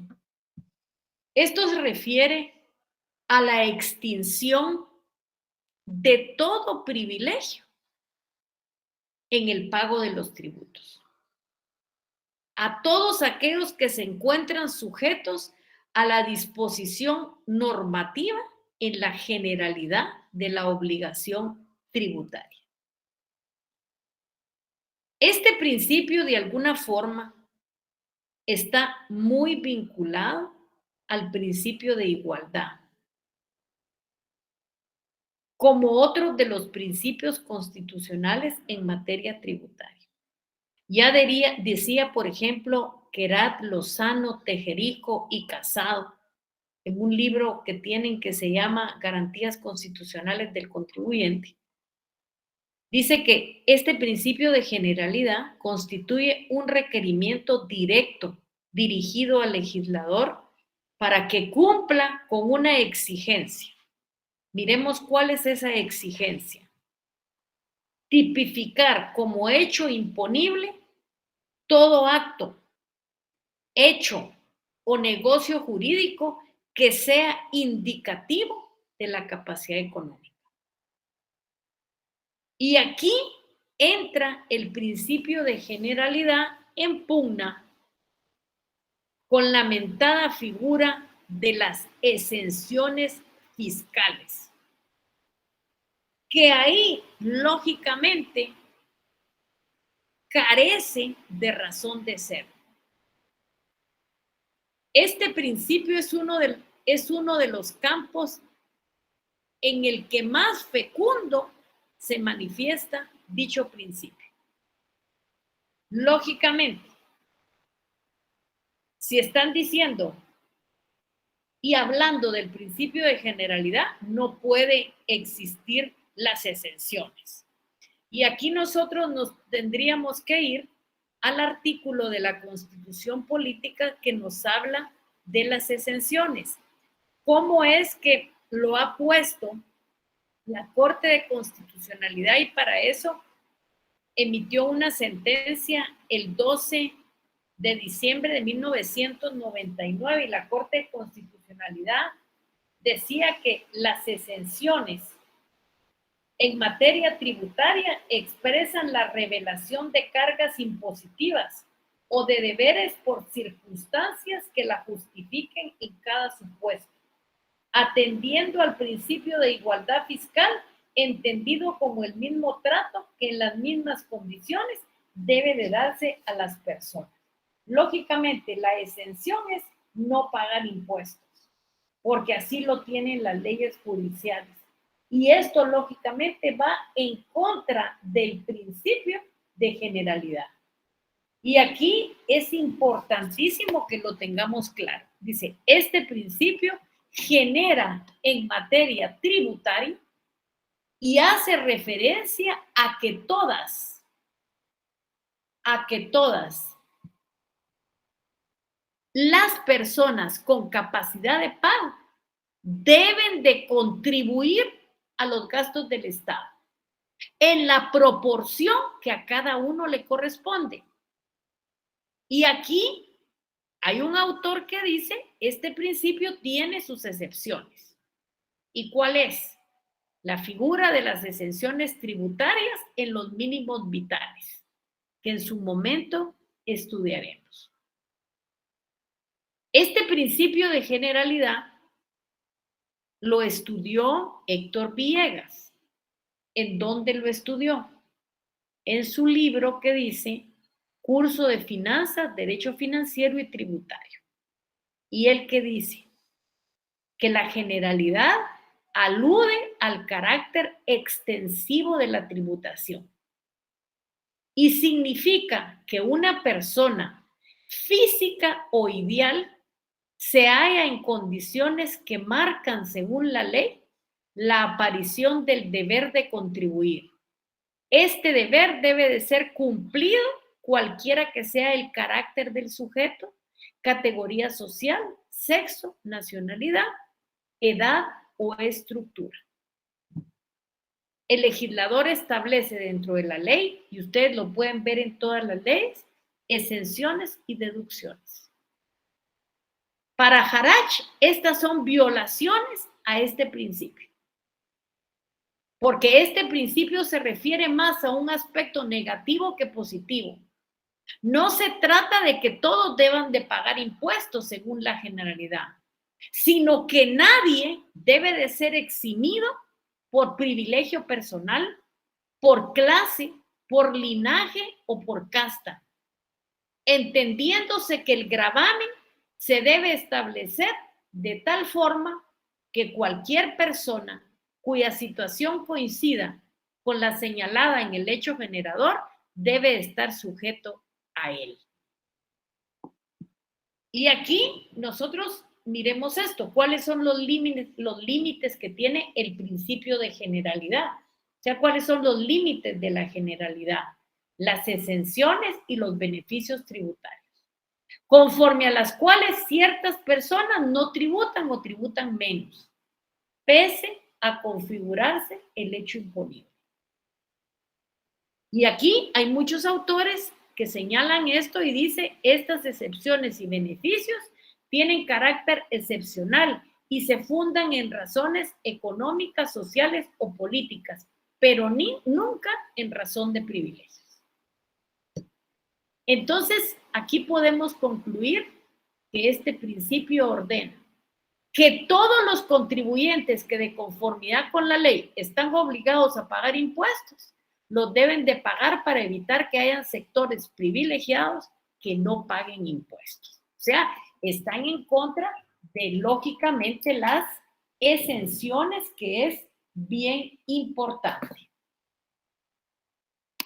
S1: Esto se refiere a la extinción de todo privilegio en el pago de los tributos. A todos aquellos que se encuentran sujetos a la disposición normativa en la generalidad de la obligación tributaria. Este principio, de alguna forma, está muy vinculado al principio de igualdad, como otro de los principios constitucionales en materia tributaria. Ya decía, por ejemplo, Querat, Lozano, Tejerico y Casado, en un libro que tienen que se llama Garantías Constitucionales del Contribuyente, dice que este principio de generalidad constituye un requerimiento directo dirigido al legislador para que cumpla con una exigencia. Miremos cuál es esa exigencia. Tipificar como hecho imponible todo acto, hecho o negocio jurídico que sea indicativo de la capacidad económica. Y aquí entra el principio de generalidad en pugna con la mentada figura de las exenciones fiscales, que ahí, lógicamente, carece de razón de ser. Este principio es uno de los campos en el que más fecundo se manifiesta dicho principio. Lógicamente, si están diciendo y hablando del principio de generalidad, no puede existir las exenciones. Y aquí nosotros nos tendríamos que ir al artículo de la Constitución Política que nos habla de las exenciones. ¿Cómo es que lo ha puesto la Corte de Constitucionalidad? Y para eso emitió una sentencia el 12 de diciembre de 1999 y la Corte de Constitucionalidad decía que las exenciones en materia tributaria expresan la revelación de cargas impositivas o de deberes por circunstancias que la justifiquen en cada supuesto, atendiendo al principio de igualdad fiscal, entendido como el mismo trato que en las mismas condiciones debe de darse a las personas. Lógicamente, la exención es no pagar impuestos, porque así lo tienen las leyes judiciales. Y esto, lógicamente, va en contra del principio de generalidad. Y aquí es importantísimo que lo tengamos claro. Dice, este principio genera en materia tributaria y hace referencia a que todas las personas con capacidad de pago deben de contribuir a los gastos del Estado en la proporción que a cada uno le corresponde. Y aquí Hay un autor que dice, este principio tiene sus excepciones. ¿Y cuál es? La figura de las exenciones tributarias en los mínimos vitales, que en su momento estudiaremos. Este principio de generalidad lo estudió Héctor Villegas. ¿En dónde lo estudió? En su libro que dice Curso de Finanzas, Derecho Financiero y Tributario. Y él que dice que la generalidad alude al carácter extensivo de la tributación y significa que una persona física o ideal se halla en condiciones que marcan, según la ley, la aparición del deber de contribuir. Este deber debe de ser cumplido cualquiera que sea el carácter del sujeto, categoría social, sexo, nacionalidad, edad o estructura. El legislador establece dentro de la ley, y ustedes lo pueden ver en todas las leyes, exenciones y deducciones. Para Harach, estas son violaciones a este principio, porque este principio se refiere más a un aspecto negativo que positivo. No se trata de que todos deban de pagar impuestos según la generalidad, sino que nadie debe de ser eximido por privilegio personal, por clase, por linaje o por casta, entendiéndose que el gravamen se debe establecer de tal forma que cualquier persona cuya situación coincida con la señalada en el hecho generador debe estar sujeto a él. Y aquí nosotros miremos esto, ¿cuáles son los límites que tiene el principio de generalidad? O sea, ¿cuáles son los límites de la generalidad? Las exenciones y los beneficios tributarios, conforme a las cuales ciertas personas no tributan o tributan menos, pese a configurarse el hecho imponible. Y aquí hay muchos autores que señalan esto y dice, estas excepciones y beneficios tienen carácter excepcional y se fundan en razones económicas, sociales o políticas, pero nunca en razón de privilegios. Entonces, aquí podemos concluir que este principio ordena que todos los contribuyentes que de conformidad con la ley están obligados a pagar impuestos, los deben de pagar para evitar que hayan sectores privilegiados que no paguen impuestos. O sea, están en contra de, lógicamente, las exenciones, que es bien importante.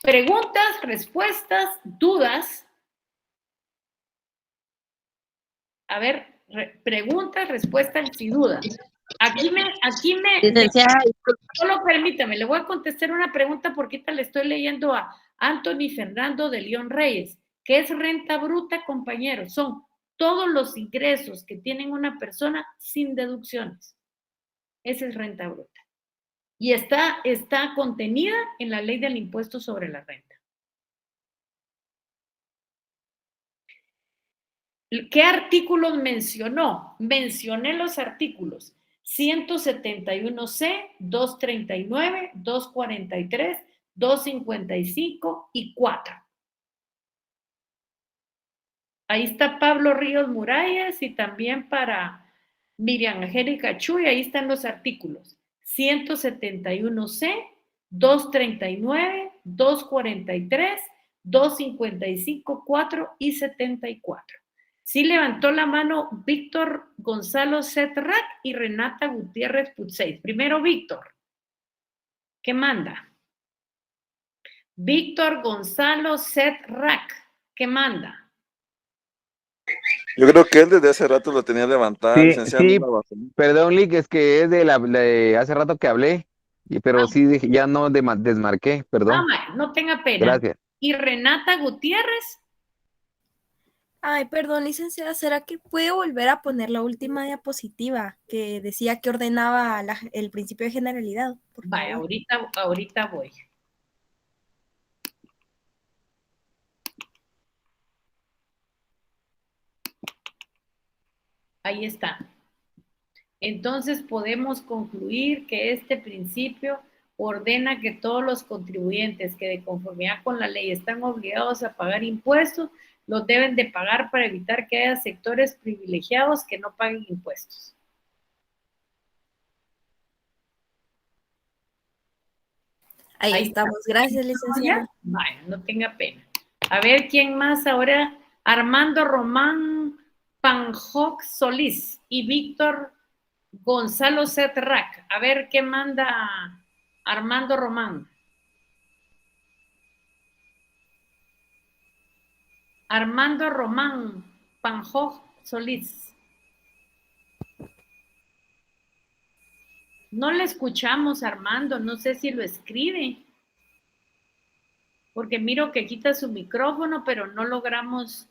S1: Preguntas, respuestas, dudas. A ver, preguntas, respuestas y dudas. Aquí me solo permítame, le voy a contestar una pregunta porque ahorita le estoy leyendo a Anthony Fernando de León Reyes. ¿Qué es renta bruta, compañeros? Son todos los ingresos que tienen una persona sin deducciones. Esa es renta bruta. Y está contenida en la ley del impuesto sobre la renta. ¿Qué artículos mencionó? Mencioné los artículos 171C, 239, 243, 255 y 4. Ahí está Pablo Ríos Muralles y también para Miriam Angélica Chuy, ahí están los artículos 171C, 239, 243, 255, 4 y 74. Sí levantó la mano Víctor Gonzalo Cetrac y Renata Gutiérrez Putzey. Primero Víctor. ¿Qué manda? Víctor Gonzalo Cetrac. ¿Qué manda?
S7: Yo creo que él desde hace rato lo tenía levantado,
S5: Sí,
S7: licenciado.
S5: sí, perdón, Lick, es que es de hace rato que hablé, pero sí dije, ya no desmarqué, perdón.
S1: No tenga pena.
S5: Gracias.
S1: ¿Y Renata Gutiérrez?
S8: Ay, perdón, licenciada, ¿será que puede volver a poner la última diapositiva que decía que ordenaba el principio de generalidad?
S1: Vaya, ahorita voy. Ahí está. Entonces podemos concluir que este principio ordena que todos los contribuyentes que de conformidad con la ley están obligados a pagar impuestos, los deben de pagar para evitar que haya sectores privilegiados que no paguen impuestos.
S8: Ahí estamos. Gracias, licenciada.
S1: Vaya, no tenga pena. A ver, ¿quién más ahora? Armando Román Panjoc Solís y Víctor Gonzalo Cetrac. A ver, ¿qué manda Armando Román? Armando Román Panjoc Solís. No le escuchamos, Armando. No sé si lo escribe. Porque miro que quita su micrófono, pero no logramos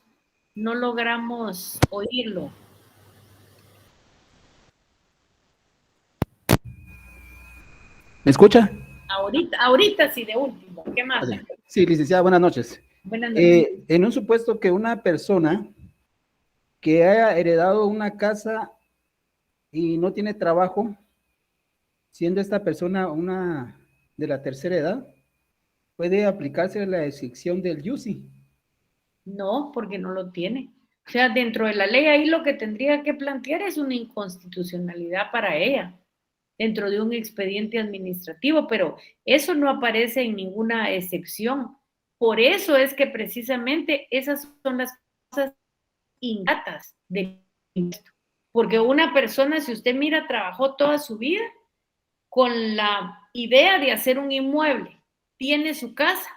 S1: oírlo.
S5: ¿Me escucha?
S1: Ahorita sí, de último. ¿Qué más?
S5: Sí, licenciada, buenas noches.
S1: Buenas noches.
S5: En un supuesto que una persona que haya heredado una casa y no tiene trabajo, siendo esta persona una de la tercera edad, puede aplicarse la excepción del IUSI.
S1: No, porque no lo tiene. O sea, dentro de la ley ahí lo que tendría que plantear es una inconstitucionalidad para ella, dentro de un expediente administrativo, pero eso no aparece en ninguna excepción. Por eso es que precisamente esas son las cosas ingratas del impuesto. Porque una persona, si usted mira, trabajó toda su vida con la idea de hacer un inmueble, tiene su casa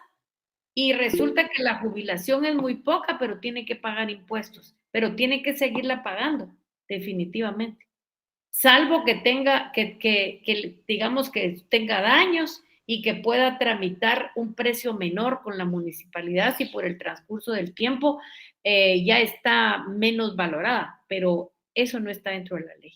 S1: y resulta que la jubilación es muy poca, pero tiene que pagar impuestos, pero tiene que seguirla pagando, definitivamente. Salvo que tenga, digamos que tenga daños y que pueda tramitar un precio menor con la municipalidad si por el transcurso del tiempo ya está menos valorada, pero eso no está dentro de la ley.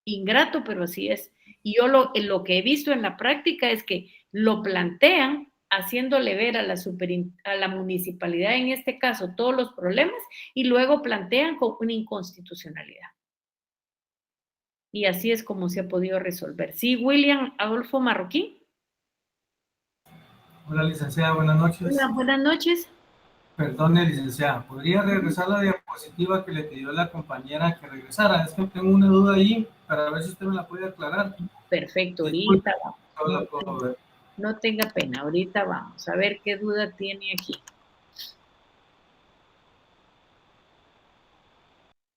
S1: Ingrato, pero así es. Y yo lo que he visto en la práctica es que lo plantean haciéndole ver a la municipalidad, en este caso, todos los problemas, y luego plantean con una inconstitucionalidad. Y así es como se ha podido resolver. Sí, William Adolfo Marroquín.
S9: Hola, licenciada, buenas noches.
S1: Hola, buenas noches.
S9: Perdone, licenciada, ¿podría regresar la diapositiva que le pidió la compañera que regresara? Es que tengo una duda ahí para ver si usted me la puede aclarar.
S1: Perfecto, ahorita vamos. No tenga pena, ahorita vamos a ver qué duda tiene aquí.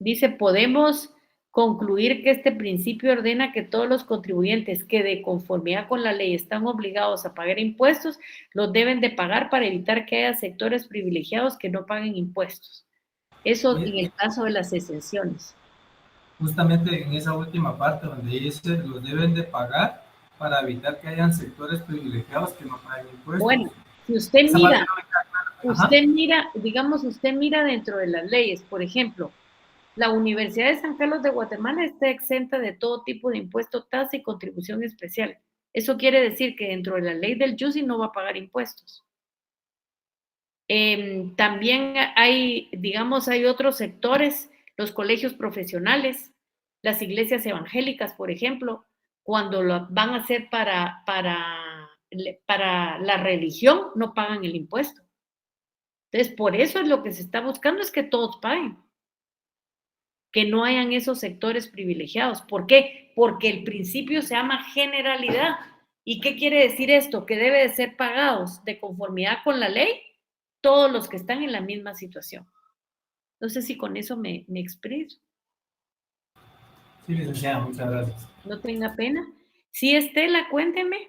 S1: Dice, podemos concluir que este principio ordena que todos los contribuyentes que de conformidad con la ley están obligados a pagar impuestos, los deben de pagar para evitar que haya sectores privilegiados que no paguen impuestos. Eso en el caso de las exenciones.
S9: Justamente en esa última parte donde dice los deben de pagar para evitar que hayan sectores privilegiados que no paguen impuestos.
S1: Bueno, si usted mira, digamos, usted mira dentro de las leyes, por ejemplo, la Universidad de San Carlos de Guatemala está exenta de todo tipo de impuesto, tasa y contribución especial. Eso quiere decir que dentro de la ley del IUSI no va a pagar impuestos. También hay, digamos, hay otros sectores, los colegios profesionales, las iglesias evangélicas, por ejemplo, cuando lo van a hacer para la religión, no pagan el impuesto. Entonces, por eso es lo que se está buscando, es que todos paguen. Que no hayan esos sectores privilegiados. ¿Por qué? Porque el principio se llama generalidad. ¿Y qué quiere decir esto? Que debe de ser pagados de conformidad con la ley todos los que están en la misma situación. No sé si con eso me expreso.
S9: Sí, licenciada, muchas gracias.
S1: No tenga pena. Sí, Estela, cuénteme.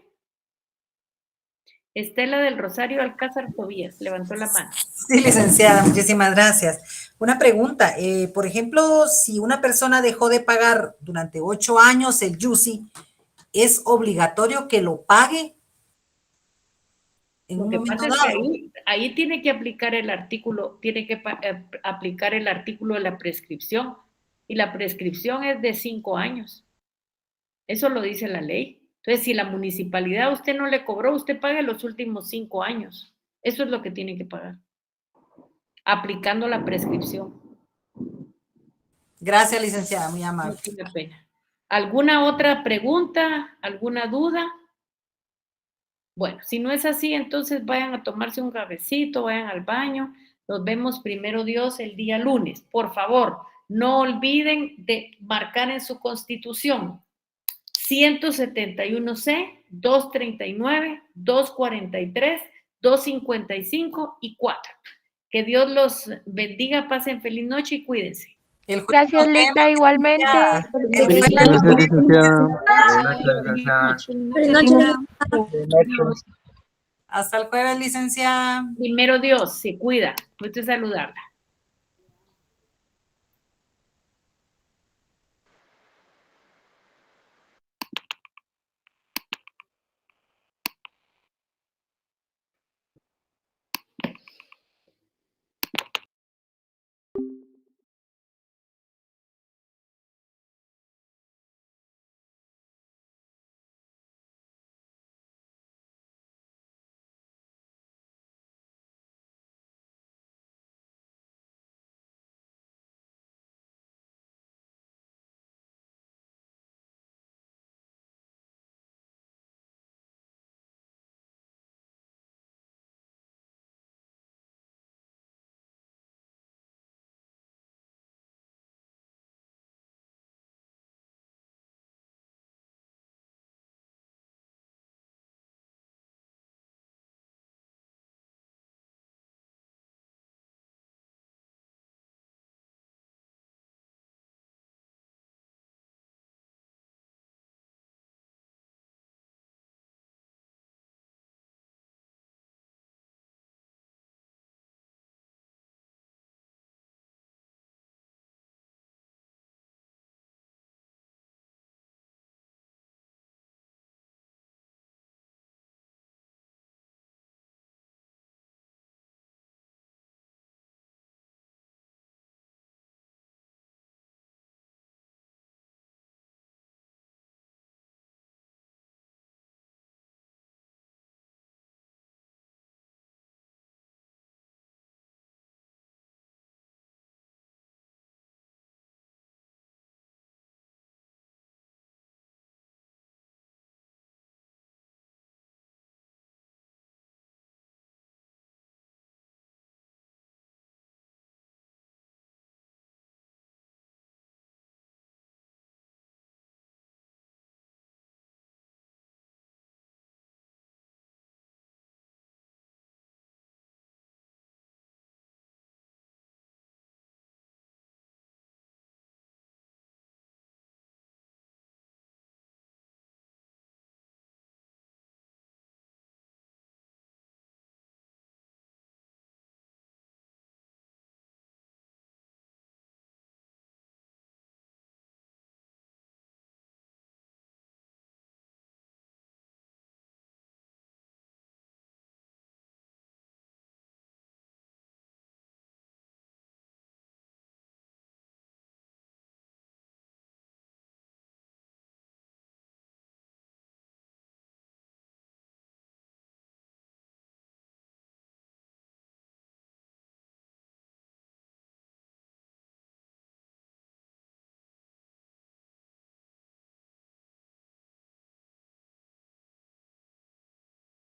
S1: Estela del Rosario Alcázar Tobías, levantó la mano.
S2: Sí, licenciada, muchísimas gracias. Una pregunta, por ejemplo, si una persona dejó de pagar durante 8 años el IUSI, ¿es obligatorio que lo pague?
S1: Lo que pasa es que ahí tiene que aplicar el artículo, aplicar el artículo de la prescripción, y la prescripción es de 5 años. Eso lo dice la ley. Entonces, si la municipalidad a usted no le cobró, usted pague los últimos 5 años. Eso es lo que tiene que pagar, aplicando la prescripción.
S2: Gracias, licenciada, muy
S1: No
S2: amable.
S1: tiene pena. ¿Alguna otra pregunta? ¿Alguna duda? Bueno, si no es así, entonces vayan a tomarse un cafecito, vayan al baño. Nos vemos primero Dios el día lunes. Por favor, no olviden de marcar en su constitución 171C, 239, 243, 255 y 4. Que Dios los bendiga, pasen feliz noche y cuídense.
S2: El jueves
S3: Gracias,
S2: nos
S3: Linda,
S2: vemos,
S3: igualmente.
S2: licenciada. El
S3: Feliz
S2: jueves nos
S3: noche.
S2: vemos.
S8: Feliz noche.
S2: Hasta el jueves, licenciada.
S1: Primero Dios, se cuida. Gusto saludarla.